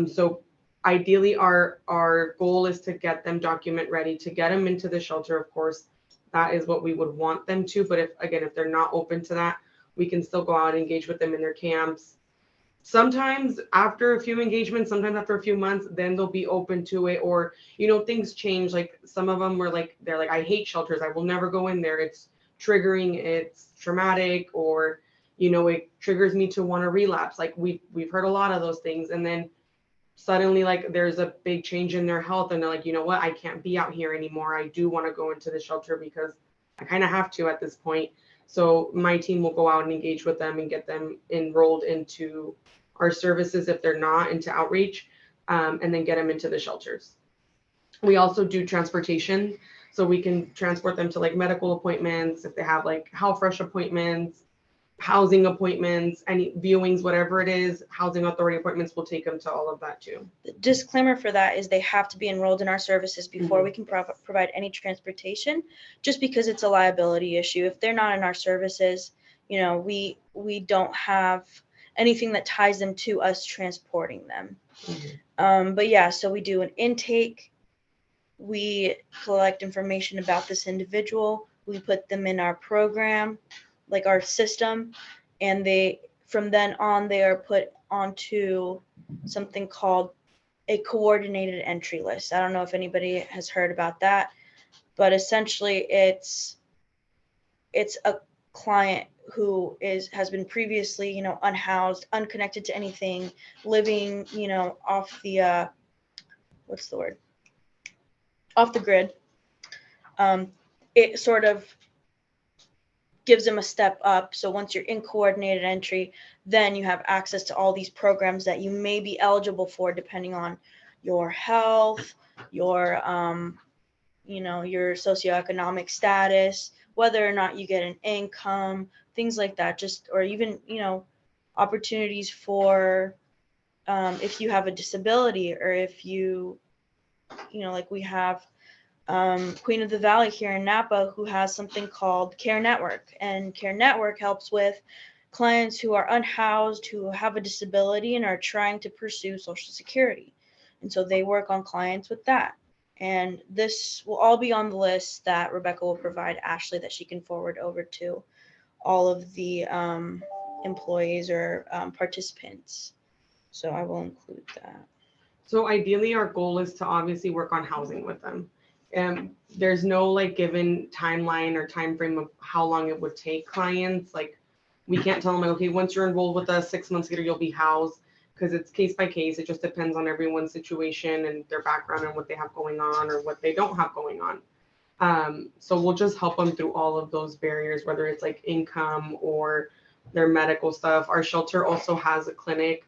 So ideally our goal is to get them document ready, to get them into the shelter. Of course, that is what we would want them to, but if they're not open to that, we can still go out and engage with them in their camps. Sometimes after a few engagements, sometimes after a few months, then they'll be open to it. Or, things change. Like some of them were like, they're like, I hate shelters. I will never go in there. It's triggering, it's traumatic, or, it triggers me to want to relapse. Like we've heard a lot of those things. And then suddenly like there's a big change in their health and they're like, you know what, I can't be out here anymore. I do want to go into the shelter because I kind of have to at this point. So my team will go out and engage with them and get them enrolled into our services if they're not, into outreach, and then get them into the shelters. We also do transportation. So we can transport them to like medical appointments, if they have like HealthFresh appointments, housing appointments, any viewings, whatever it is, housing authority appointments, we'll take them to all of that too. The disclaimer for that is they have to be enrolled in our services before we can provide any transportation, just because it's a liability issue. If they're not in our services, we don't have anything that ties them to us transporting them. But yeah, so we do an intake. We collect information about this individual. We put them in our program, like our system, and from then on they are put onto something called a coordinated entry list. I don't know if anybody has heard about that, but essentially it's a client who has been previously, unhoused, unconnected to anything, living, off the off the grid. It sort of gives them a step up. So once you're in coordinated entry, then you have access to all these programs that you may be eligible for depending on your health, your your socioeconomic status, whether or not you get an income, things like that, or even, opportunities for if you have a disability, or if you, like we have Queen of the Valley here in Napa, who has something called Care Network, and Care Network helps with clients who are unhoused, who have a disability and are trying to pursue Social Security. And so they work on clients with that. And this will all be on the list that Rebecca will provide Ashley, that she can forward over to all of the employees or participants. So I will include that. So ideally our goal is to obviously work on housing with them. There's no like given timeline or time frame of how long it would take clients. Like we can't tell them, like, okay, once you're enrolled with us 6 months later, you'll be housed, because it's case by case. It just depends on everyone's situation and their background and what they have going on or what they don't have going on. So we'll just help them through all of those barriers, whether it's like income or their medical stuff. Our shelter also has a clinic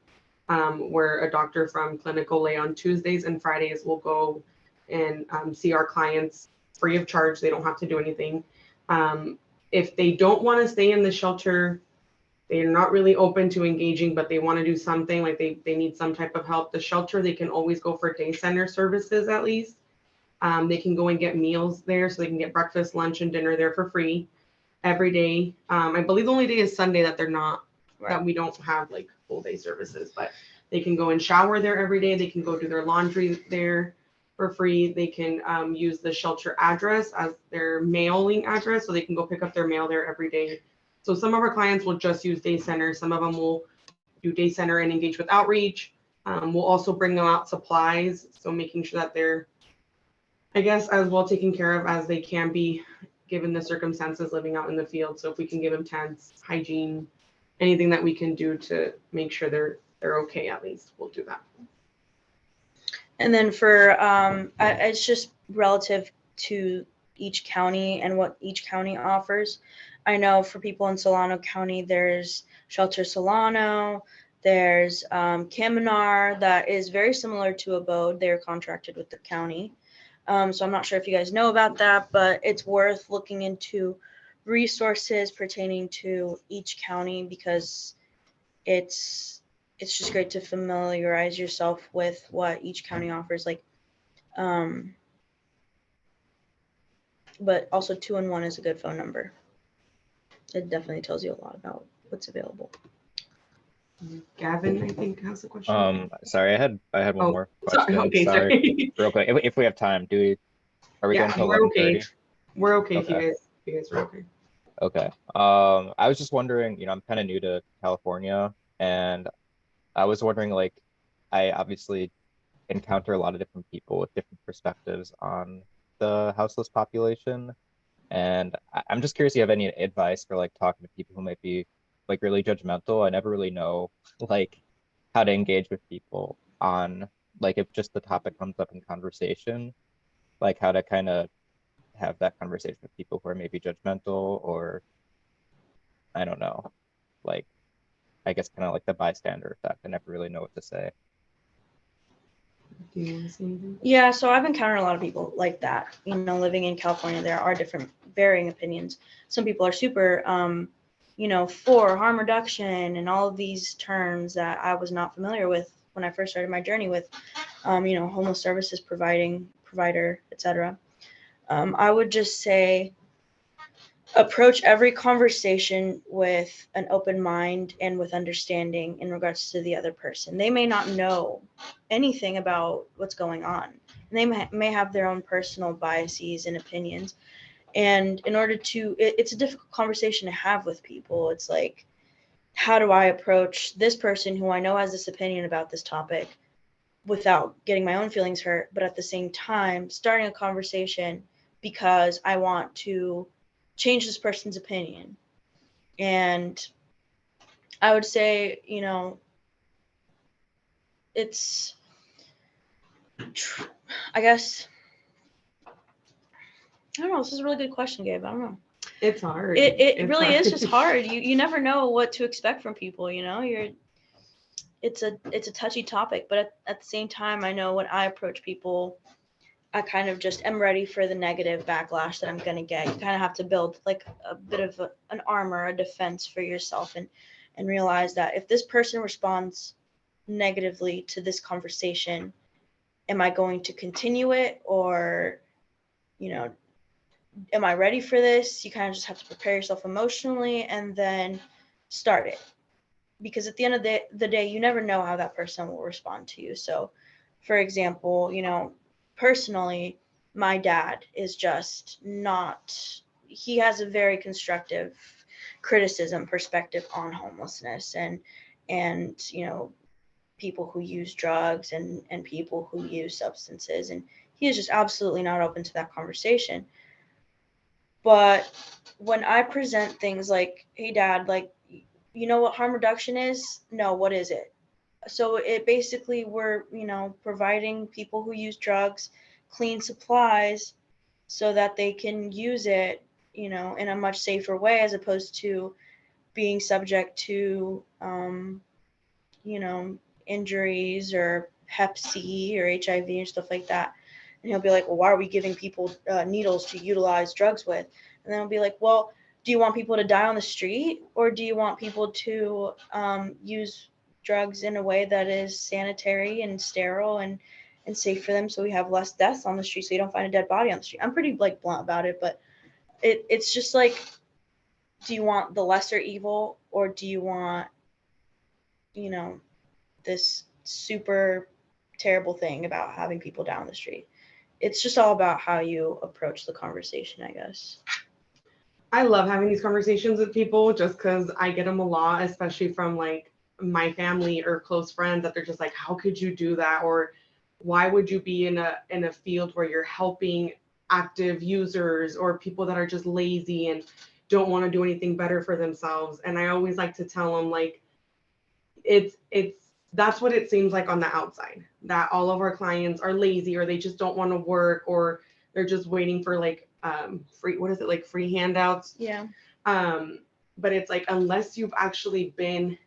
where a doctor from Clinical Lay on Tuesdays and Fridays will go and see our clients free of charge. They don't have to do anything. If they don't want to stay in the shelter, they're not really open to engaging, but they want to do something, like they need some type of help. The shelter, they can always go for day center services at least. They can go and get meals there, so they can get breakfast, lunch, and dinner there for free every day. I believe the only day is Sunday that they're not, that we don't have like full day services, but they can go and shower there every day. They can go do their laundry there for free. They can use the shelter address as their mailing address, so they can go pick up their mail there every day. So some of our clients will just use day center. Some of them will do day center and engage with outreach. We'll also bring them out supplies, so making sure that they're, I guess, as well taken care of as they can be given the circumstances living out in the field. So if we can give them tents, hygiene, anything that we can do to make sure they're okay, at least we'll do that. And then for it's just relative to each county and what each county offers. I know for people in Solano County, there's Shelter Solano, There's Kaminar that is very similar to Abode. They're contracted with the county. So I'm not sure if you guys know about that, but it's worth looking into resources pertaining to each county because it's just great to familiarize yourself with what each county offers. Like, but also 211 is a good phone number. It definitely tells you a lot about what's available. Gavin, I think, has a question. Sorry, I had one Oh, more sorry. question. Okay, sorry. Real quick. If we have time, are we Yeah, going till we're okay. 11:30? We're okay if Okay. you guys are okay. Okay. I was just wondering, I'm kind of new to California, and I was wondering, like, I obviously encounter a lot of different people with different perspectives on the houseless population. And I'm just curious if you have any advice for like talking to people who might be like really judgmental. I never really know like how to engage with people on like if just the topic comes up in conversation, like how to kind of have that conversation with people who are maybe judgmental or I don't know, like I guess kind of like the bystander effect. I never really know what to say. Do you want to say anything? Yeah, so I've encountered a lot of people like that. Living in California, there are different varying opinions. Some people are super, for harm reduction and all of these terms that I was not familiar with when I first started my journey with, homeless services provider, etc. I would just say approach every conversation with an open mind and with understanding in regards to the other person. They may not know anything about what's going on. And they may have their own personal biases and opinions. And in order to, it's a difficult conversation to have with people. It's like, how do I approach this person who I know has this opinion about this topic without getting my own feelings hurt, but at the same time, starting a conversation because I want to change this person's opinion. And I would say, it's, I guess, I don't know. This is a really good question, Gabe. I don't know. It's hard. It really is just hard. You never know what to expect from people. It's a touchy topic, but at the same time, I know when I approach people, I kind of just am ready for the negative backlash that I'm going to get. You kind of have to build like a bit of an armor, a defense for yourself and realize that if this person responds negatively to this conversation, am I going to continue it or, am I ready for this? You kind of just have to prepare yourself emotionally and then start it. Because at the end of the day, you never know how that person will respond to you. So, for example, personally, my dad is just not, he has a very constructive criticism perspective on homelessness and people who use drugs and people who use substances. And he is just absolutely not open to that conversation. But when I present things like, hey, Dad, like, you know what harm reduction is? No, what is it? So it basically we're, providing people who use drugs clean supplies so that they can use it, in a much safer way as opposed to being subject to, injuries or Hep C or HIV and stuff like that. And he'll be like, well, why are we giving people needles to utilize drugs with? And then I'll be like, well, do you want people to die on the street or do you want people to use drugs in a way that is sanitary and sterile and safe for them so we have less deaths on the street so you don't find a dead body on the street? I'm pretty like blunt about it, but it's just like, do you want the lesser evil or do you want, this super terrible thing about having people down the street? It's just all about how you approach the conversation, I guess. I love having these conversations with people just because I get them a lot, especially from like my family or close friends that they're just like, how could you do that? Or why would you be in a field where you're helping active users or people that are just lazy and don't want to do anything better for themselves? And I always like to tell them like, that's what it seems like on the outside, that all of our clients are lazy or they just don't want to work or they're just waiting for like free handouts. Yeah. But it's like, unless you've actually been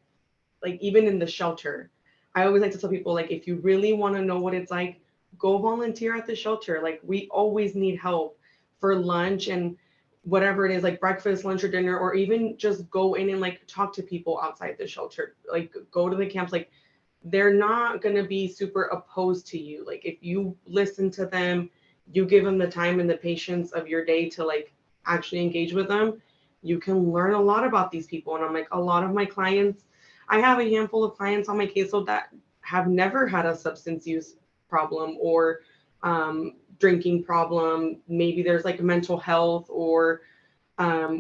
like even in the shelter, I always like to tell people, like, if you really want to know what it's like, go volunteer at the shelter. Like, we always need help for lunch and whatever it is, like breakfast, lunch, or dinner, or even just go in and like talk to people outside the shelter, like go to the camps. Like, they're not going to be super opposed to you. Like, if you listen to them, you give them the time and the patience of your day to like actually engage with them, you can learn a lot about these people. And I'm like, a lot of my clients, I have a handful of clients on my caseload that have never had a substance use problem or drinking problem. Maybe there's like mental health, or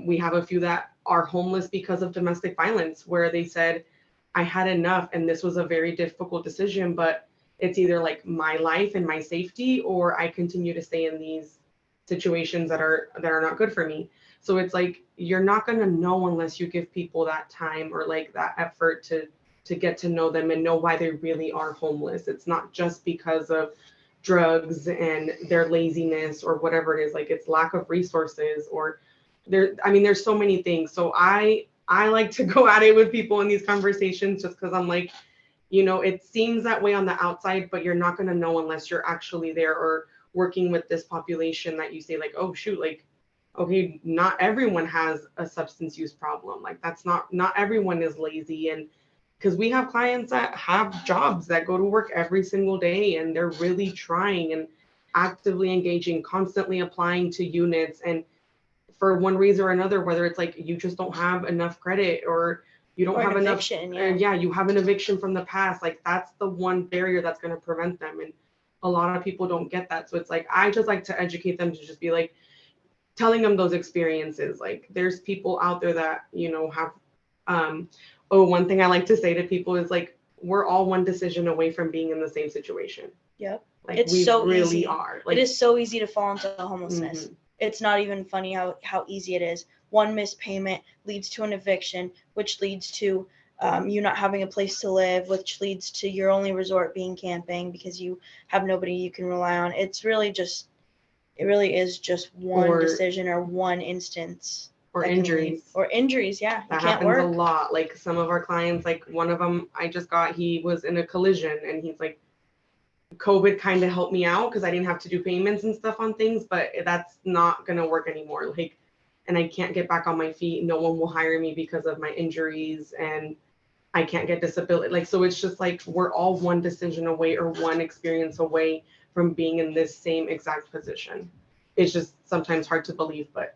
we have a few that are homeless because of domestic violence, where they said, I had enough and this was a very difficult decision, but it's either like my life and my safety, or I continue to stay in these situations that are not good for me. So it's like, you're not going to know unless you give people that time or like that effort to get to know them and know why they really are homeless. It's not just because of drugs and their laziness or whatever it is. Like, it's lack of resources, or there's so many things. So I like to go at it with people in these conversations, just because I'm like, it seems that way on the outside, but you're not going to know unless you're actually there or working with this population that you say, like, oh shoot, like, okay, not everyone has a substance use problem. Like, that's not everyone is lazy. And because we have clients that have jobs that go to work every single day and they're really trying and actively engaging, constantly applying to units, and for one reason or another, whether it's like you just don't have enough credit, or you don't have enough, eviction, you have an eviction from the past, like that's the one barrier that's going to prevent them. And a lot of people don't get that. So it's like, I just like to educate them, to just be like, telling them those experiences. Like, there's people out there that, have, one thing I like to say to people is like, we're all one decision away from being in the same situation. Yep. Like, It's we so really easy. are. Like, It is so easy to fall into homelessness. Mhm. It's not even funny how easy it is. One missed payment leads to an eviction, which leads to you not having a place to live, which leads to your only resort being camping because you have nobody you can rely on. It really is just one decision or one instance. Or injuries. Or injuries, yeah. That you can't happens work. a lot. Like, some of our clients, like one of them he was in a collision, and he's like, COVID kind of helped me out because I didn't have to do payments and stuff on things, but that's not going to work anymore. Like, and I can't get back on my feet. No one will hire me because of my injuries, and I can't get disability. Like, so it's just like, we're all one decision away or one experience away from being in this same exact position. It's just sometimes hard to believe, but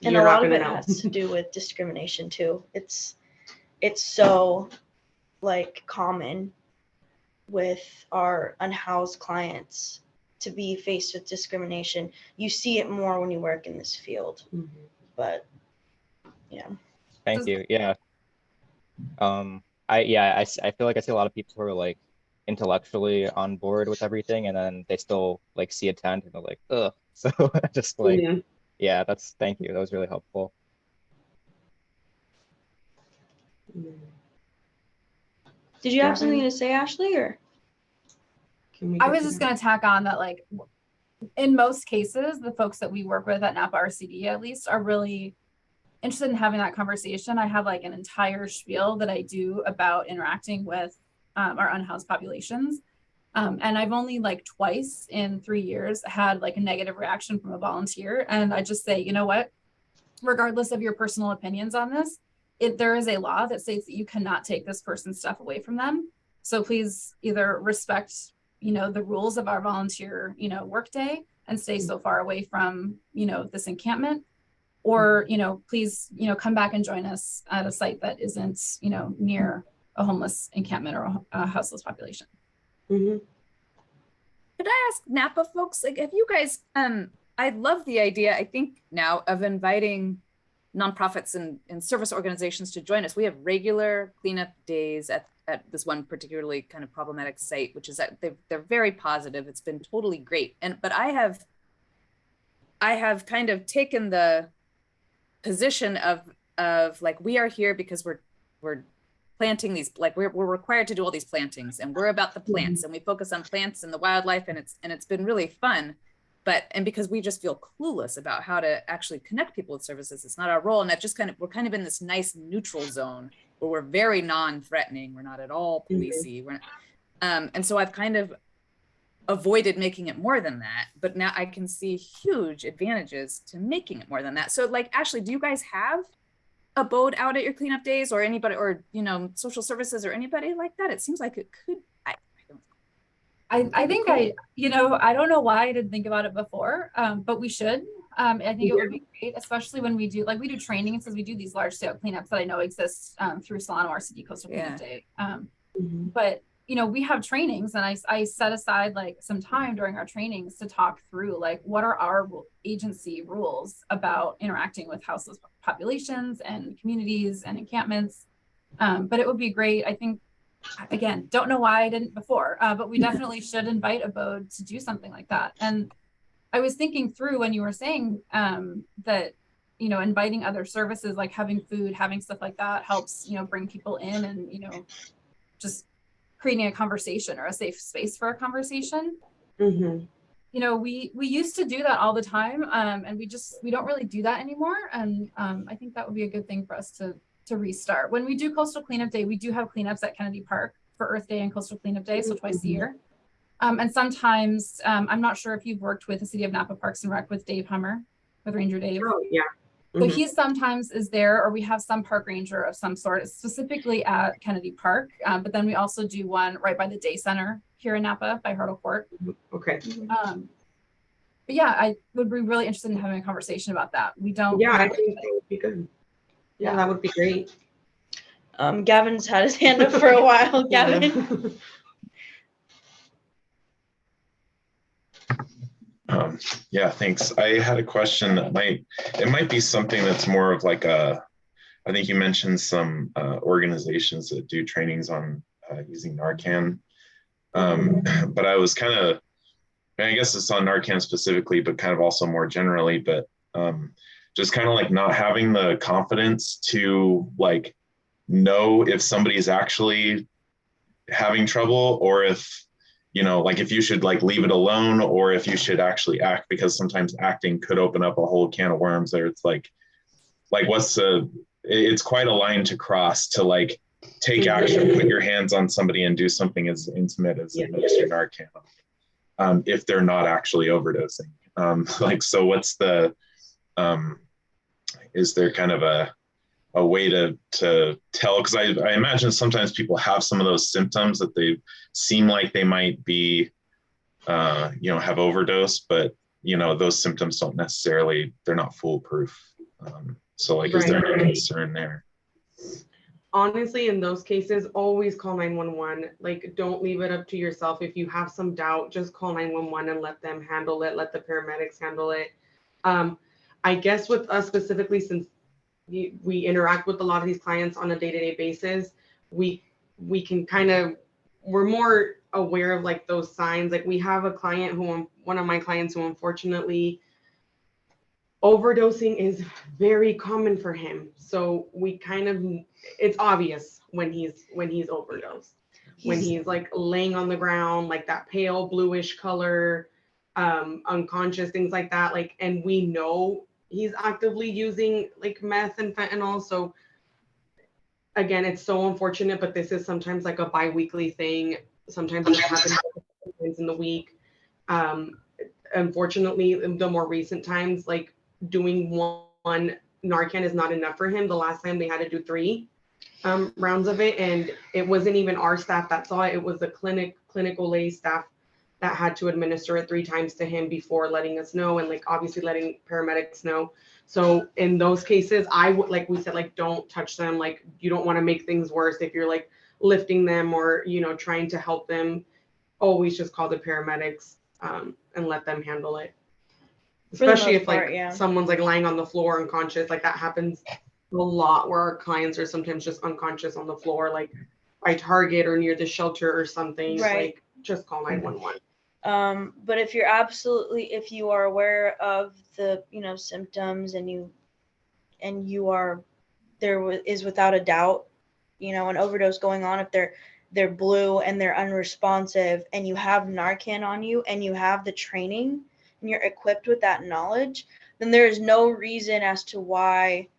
and you're a lot not of going it to know. has to do with discrimination too. It's so like common with our unhoused clients to be faced with discrimination. You see it more when you work in this field, but yeah. Thank you. Yeah. I feel like I see a lot of people who are like intellectually on board with everything, and then they still like see a tent and they're like, ugh. So just like, yeah, thank you. That was really helpful. Did you have something to say, Ashley, or? I was just going to tack on that, like, in most cases, the folks that we work with at Napa RCD, at least, are really interested in having that conversation. I have like an entire spiel that I do about interacting with our unhoused populations. And I've only like twice in 3 years had like a negative reaction from a volunteer. And I just say, you know what, regardless of your personal opinions on this, there is a law that states that you cannot take this person's stuff away from them. So please either respect, the rules of our volunteer, workday, and stay so far away from, this encampment, or, please, come back and join us at a site that isn't, near a homeless encampment or a houseless population. Could I ask Napa folks, like, have you guys, I love the idea, I think now, of inviting nonprofits and service organizations to join us. We have regular cleanup days at this one particularly kind of problematic site, which is that they're very positive. It's been totally great. But I have kind of taken the position of like, we are here because we're planting these, like we're required to do all these plantings, and we're about the plants, and we focus on plants and the wildlife, and it's been really fun. And because we just feel clueless about how to actually connect people with services, it's not our role. And that just we're kind of in this nice neutral zone where we're very non-threatening. We're not at all policey. We're and so I've kind of avoided making it more than that, but now I can see huge advantages to making it more than that. So like, Ashley, do you guys have Abode out at your cleanup days, or anybody, or, you know, social services or anybody like that? It seems like it could. I think I, you know, I don't know why I didn't think about it before, but we should. I think it would be great, especially when we do, like, we do trainings, as we do these large scale cleanups that I know exist through Solano RCD Coastal Cleanup Day. But, you know, we have trainings, and I set aside like some time during our trainings to talk through, like, what are our agency rules about interacting with houseless populations and communities and encampments. But it would be great. I think, again, don't know why I didn't before, but we definitely should invite Abode to do something like that. And I was thinking through when you were saying that, you know, inviting other services, like having food, having stuff like that helps, you know, bring people in and, you know, just creating a conversation or a safe space for a conversation. You know, we used to do that all the time, and we don't really do that anymore. And I think that would be a good thing for us to restart. When we do Coastal Cleanup Day, we do have cleanups at Kennedy Park for Earth Day and Coastal Cleanup Day, so twice a year. And sometimes, I'm not sure if you've worked with the City of Napa Parks and Rec with Dave Hummer, with Ranger Dave. Oh, yeah. So he sometimes is there, or we have some park ranger of some sort, specifically at Kennedy Park. But then we also do one right by the day center here in Napa by Hurdle Court. Okay. But yeah, I would be really interested in having a conversation about that. We don't. Yeah, I think that would be good. Yeah, that would be great. Gavin's had his hand up for a while. Gavin. Yeah, thanks. I had a question that might be something that's more of like I think you mentioned some organizations that do trainings on using Narcan. But I was kind of, I guess it's on Narcan specifically, but kind of also more generally, but just kind of like not having the confidence to like know if somebody's actually having trouble, or if, you know, like if you should like leave it alone, or if you should actually act, because sometimes acting could open up a whole can of worms there. It's like it's quite a line to cross to like take action, put your hands on somebody and do something as intimate as administer Narcan, if they're not actually overdosing. Like, so what's the, is there kind of a way to tell? Because I imagine sometimes people have some of those symptoms that they seem like they might be, you know, have overdosed, but, you know, those symptoms don't necessarily, they're not foolproof. So like, is there any concern there? Honestly, in those cases, always call 911. Like, don't leave it up to yourself. If you have some doubt, just call 911 and let them handle it. Let the paramedics handle it. I guess with us specifically, since we interact with a lot of these clients on a day-to-day basis, we can kind of, we're more aware of like those signs. Like, we have a client one of my clients who unfortunately, overdosing is very common for him. So we kind of, it's obvious when he's overdosed. When he's like laying on the ground, like that pale bluish color, unconscious, things like that. Like, and we know he's actively using like meth and fentanyl. So again, it's so unfortunate, but this is sometimes like a bi-weekly thing. Sometimes it happens in the week. Unfortunately, in the more recent times, like doing one Narcan is not enough for him. The last time they had to do 3 rounds of it, and it wasn't even our staff that saw it. It was the clinical lay staff that had to administer it 3 times to him before letting us know, and like obviously letting paramedics know. So in those cases, I would, like we said, like don't touch them. Like, you don't want to make things worse if you're like lifting them or, you know, trying to help them. Always just call the paramedics and let them handle it. Especially if like someone's like lying on the floor unconscious, like that happens a lot, where our clients are sometimes just unconscious on the floor, like by Target or near the shelter or something. Like, just call 911. But if you are aware of the, you know, symptoms, and you are, there is without a doubt, you know, an overdose going on, if they're blue and they're unresponsive, and you have Narcan on you, and you have the training, and you're equipped with that knowledge, then there is no reason as to why,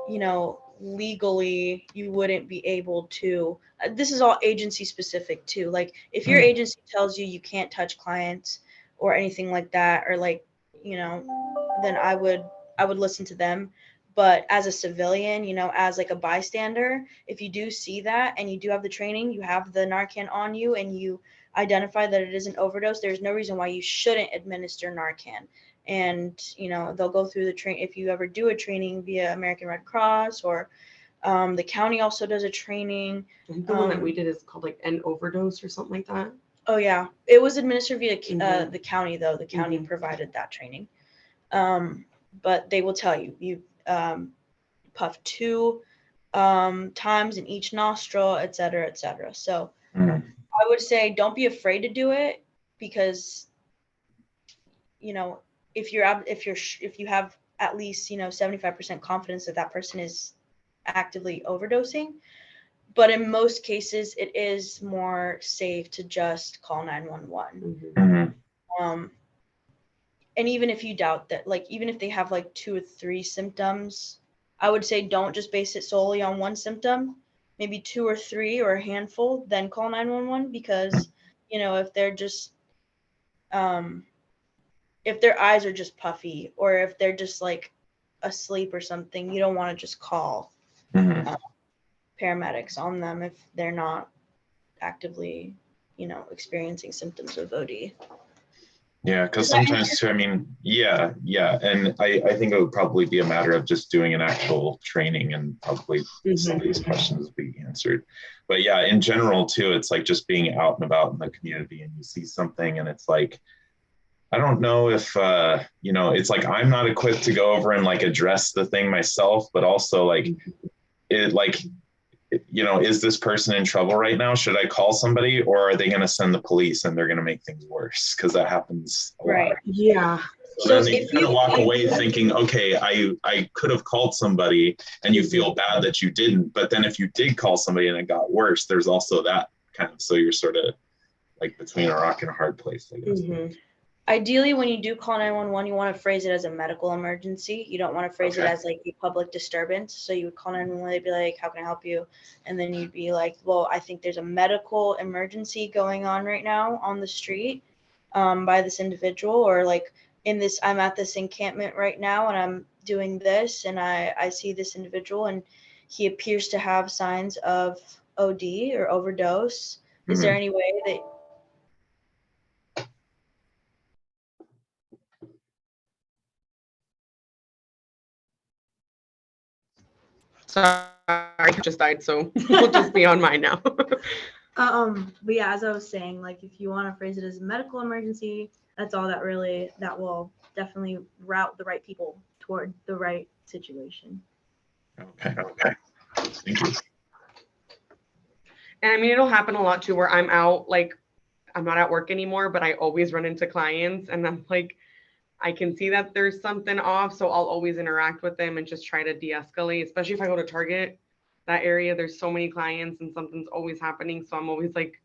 you know, legally you wouldn't be able to, this is all agency specific too. Like if your agency tells you you can't touch clients or anything like that, or like, you know, then I would listen to them. But as a civilian, you know, as like a bystander, if you do see that and you do have the training, you have the Narcan on you, and you identify that it is an overdose, there's no reason why you shouldn't administer Narcan. And, you know, they'll go through the train. If you ever do a training via American Red Cross, or the county also does a training. I think the one that we did is called like End Overdose or something like that. Oh yeah, it was administered via Mhm. the county though. The county provided that training. But they will tell you, you puff 2 times in each nostril, et cetera, et cetera. So I would say don't be afraid to do it, because, you know, if you have at least, you know, 75% confidence that that person is actively overdosing. But in most cases, it is more safe to just call 911. And even if you doubt that, like, even if they have like 2 or 3 symptoms, I would say don't just base it solely on one symptom, maybe 2 or 3 or a handful, then call 911. Because, you know, if they're just, if their eyes are just puffy, or if they're just like asleep or something, you don't want to just call paramedics on them if they're not actively, you know, experiencing symptoms of OD. Yeah, because sometimes too, I mean, yeah. And I think it would probably be a matter of just doing an actual training, and probably some of these questions would be answered. But yeah, in general too, it's like just being out and about in the community, and you see something and it's like, I don't know if, you know, it's like, I'm not equipped to go over and like address the thing myself, but also like, you know, is this person in trouble right now? Should I call somebody, or are they going to send the police and they're going to make things worse? Because that happens a lot. Yeah. So then they kind of walk away thinking, okay, I could have called somebody, and you feel bad that you didn't. But then if you did call somebody and it got worse, there's also that kind of, so you're sort of like between a rock and a hard place, I guess. Ideally, when you do call 911, you want to phrase it as a medical emergency. You don't want to phrase it as like a public disturbance. So you would call 911, they'd be like, how can I help you? And then you'd be like, well, I think there's a medical emergency going on right now on the street by this individual, or like I'm at this encampment right now and I'm doing this, and I see this individual and he appears to have signs of OD or overdose. Is there any way that Sorry, I just died, so we'll just be on mine now. but yeah, as I was saying, like if you want to phrase it as a medical emergency, that's all that will definitely route the right people toward the right situation. Okay. Thank you. And I mean, it'll happen a lot too, where I'm out, like I'm not at work anymore, but I always run into clients, and I'm like, I can see that there's something off, so I'll always interact with them and just try to de-escalate, especially if I go to Target, that area, there's so many clients and something's always happening. So I'm always like,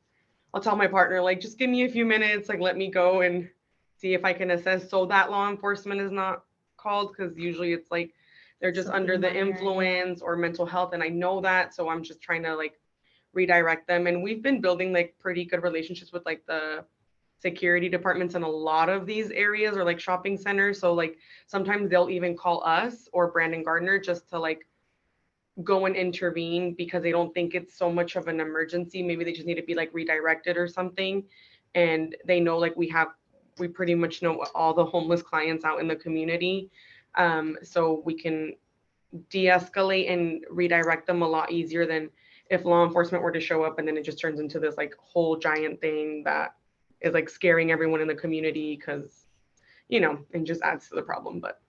I'll tell my partner, like, just give me a few minutes, like, let me go and see if I can assess, so that law enforcement is not called, because usually it's like they're just Something under the minor, influence or mental health, and I know that, so I'm just trying to like redirect them. And we've been building like pretty good relationships with like the security departments in a lot of these areas, or like shopping centers. So like sometimes they'll even call us or Brandon Gardner just to like go and intervene, because they don't think it's so much of an emergency. Maybe they just need to be like redirected or something. And they know like we pretty much know all the homeless clients out in the community. So we can de-escalate and redirect them a lot easier than if law enforcement were to show up and then it just turns into this like whole giant thing that is like scaring everyone in the community, because, you know, and just adds to the problem. But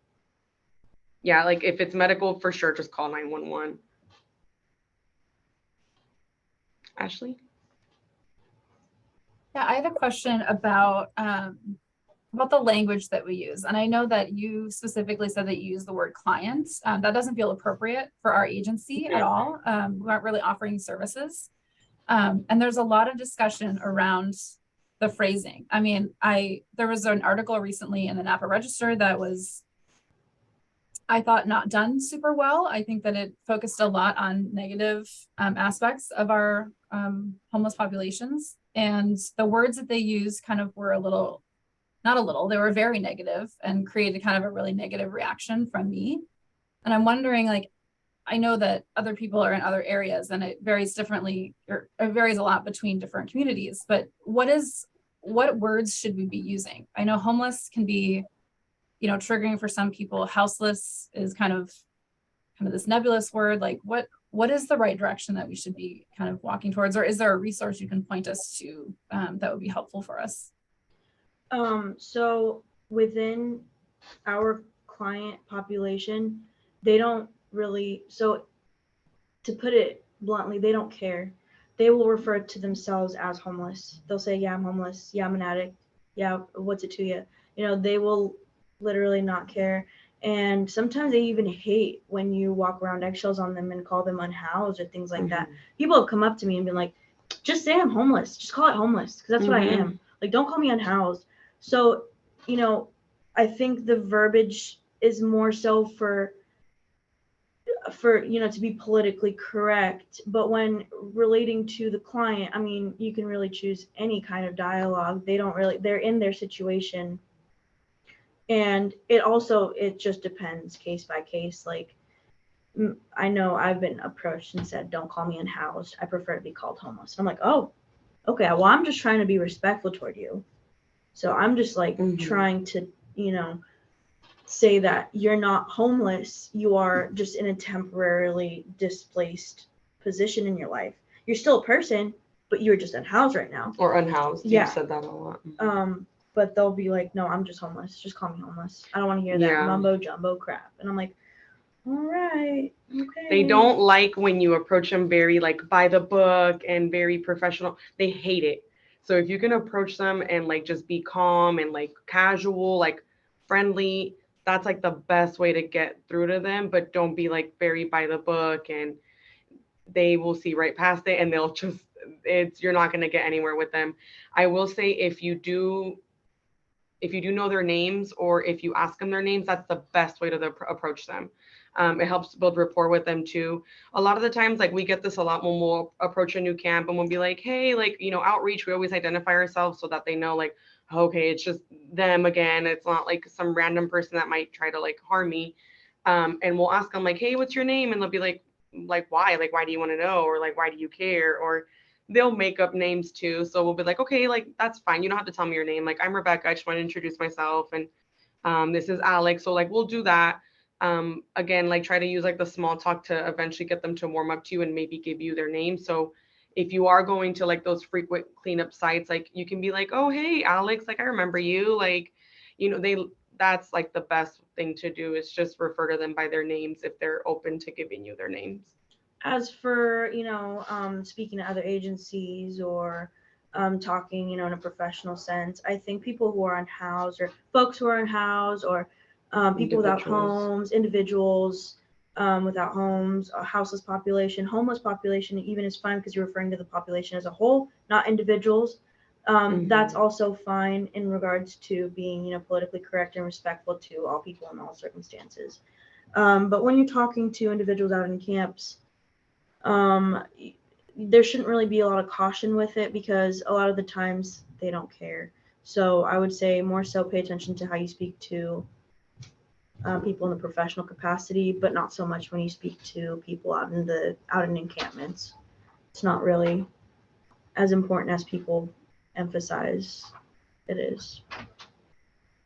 yeah, like if it's medical, for sure, just call 911. Ashley? Yeah, I have a question about the language that we use. And I know that you specifically said that you use the word clients. That doesn't feel appropriate for our agency at all. We aren't really offering services. And there's a lot of discussion around the phrasing. I mean, there was an article recently in the Napa Register that was I thought, not done super well. I think that it focused a lot on negative aspects of our homeless populations. And the words that they used kind of were they were very negative and created kind of a really negative reaction from me. And I'm wondering, like, I know that other people are in other areas and it varies differently, or it varies a lot between different communities, but what words should we be using? I know homeless can be, triggering for some people. Houseless is kind of this nebulous word. Like what is the right direction that we should be kind of walking towards? Or is there a resource you can point us to that would be helpful for us? So within our client population, they don't really, so to put it bluntly, they don't care. They will refer to themselves as homeless. They'll say, yeah, I'm homeless. Yeah, I'm an addict. Yeah, what's it to you? They will literally not care. And sometimes they even hate when you walk around eggshells on them and call them unhoused or things like that. People have come up to me and been like, just say I'm homeless. Just call it homeless, because that's what I am. Like, don't call me unhoused. So, I think the verbiage is more so for to be politically correct. But when relating to the client, I mean, you can really choose any kind of dialogue. They're in their situation. And it just depends case by case. Like, I know I've been approached and said, don't call me unhoused. I prefer to be called homeless. I'm like, oh, okay. Well, I'm just trying to be respectful toward you. So I'm just like trying to, say that you're not homeless. You are just in a temporarily displaced position in your life. You're still a person, but you're just unhoused right now. Or unhoused. Yeah. You've said that a lot. But they'll be like, no, I'm just homeless. Just call me homeless. I don't want to hear that mumbo jumbo crap. And I'm like, all right, okay. They don't like when you approach them very like by the book and very professional. They hate it. So if you can approach them and like just be calm and like casual, like friendly, that's like the best way to get through to them. But don't be like very by the book, and they will see right past it, and they'll just, you're not going to get anywhere with them. I will say, if you do know their names, or if you ask them their names, that's the best way to approach them. It helps build rapport with them too. A lot of the times, like, we get this a lot when we'll approach a new camp and we'll be like, hey, like, outreach, we always identify ourselves so that they know, like, okay, it's just them again. It's not like some random person that might try to like harm me. And we'll ask them like, hey, what's your name? And they'll be like, why? Like, why do you want to know? Or like, why do you care? Or they'll make up names too. So we'll be like, okay, like, that's fine. You don't have to tell me your name. Like, I'm Rebecca. I just want to introduce myself. And this is Alex. So like, we'll do that. Again, like, try to use like the small talk to eventually get them to warm up to you and maybe give you their name. So if you are going to like those frequent cleanup sites, like, you can be like, oh, hey, Alex, like, I remember you. Like, that's like the best thing to do, is just refer to them by their names if they're open to giving you their names. As for, speaking to other agencies or talking, in a professional sense, I think people who are unhoused, or folks who are unhoused, or people without homes, individuals without homes, a houseless population, homeless population, even is fine, because you're referring to the population as a whole, not individuals. That's also fine in regards to being, politically correct and respectful to all people in all circumstances. But when you're talking to individuals out in camps, there shouldn't really be a lot of caution with it, because a lot of the times they don't care. So I would say more so pay attention to how you speak to people in the professional capacity, but not so much when you speak to people out in encampments. It's not really as important as people emphasize it is,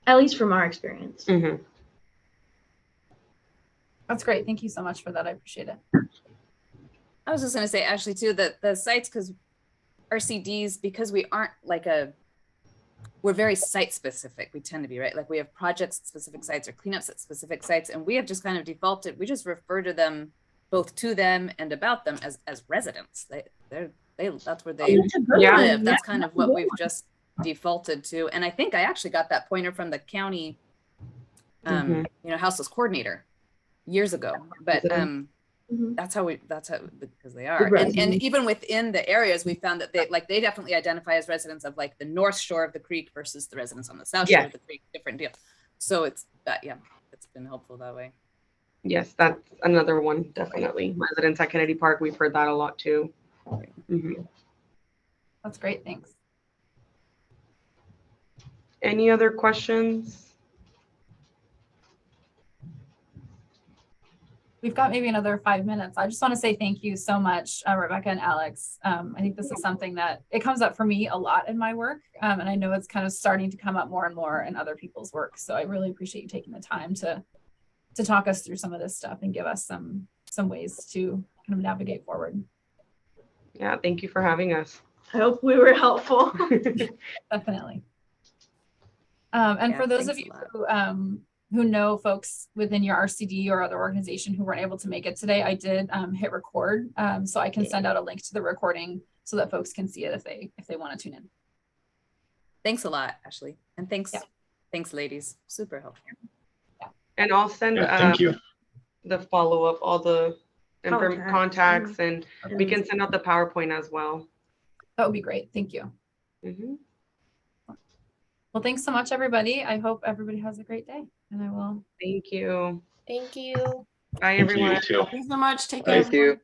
at least from our experience. That's great. Thank you so much for that. I appreciate it. I was just going to say, actually, too, that the sites, because RCDs, because we aren't like we're very site specific. We tend to be, right? Like, we have projects at specific sites or cleanups at specific sites, and we have just kind of defaulted. We just refer to them, both to them and about them, as residents. That's where they live. That's kind of what we've just defaulted to. And I think I actually got that pointer from the county, houseless coordinator years ago. But that's how because they are. And even within the areas, we found that they definitely identify as residents of like the north shore of the creek versus the residents on the south shore of the creek. Different deal. So it's been helpful that way. Yes, that's another one, definitely. Residents at Kennedy Park, we've heard that a lot too. Mhm. That's great. Thanks. Any other questions? We've got maybe another 5 minutes. I just want to say thank you so much, Rebecca and Alex. I think this is something that it comes up for me a lot in my work. And I know it's kind of starting to come up more and more in other people's work. So I really appreciate you taking the time to talk us through some of this stuff and give us some ways to kind of navigate forward. Yeah, thank you for having us. I hope we were helpful. Definitely. And Yeah, for those of thanks you a lot. who know folks within your RCD or other organization who weren't able to make it today, I did hit record, so I can send out a link to the recording so that folks can see it if they want to tune in. Thanks a lot, Ashley. And thanks, Yeah. thanks, ladies. Super helpful. And I'll send Yeah, thank you. the follow-up, all the contacts, and Okay. we can send out the PowerPoint as well. That would be great. Thank you. Mhm. Well, thanks so much, everybody. I hope everybody has a great day, and I will. Thank you. Thank you. Bye, Thank you, everyone. you too. Thanks so much. Take Bye. care. everyone.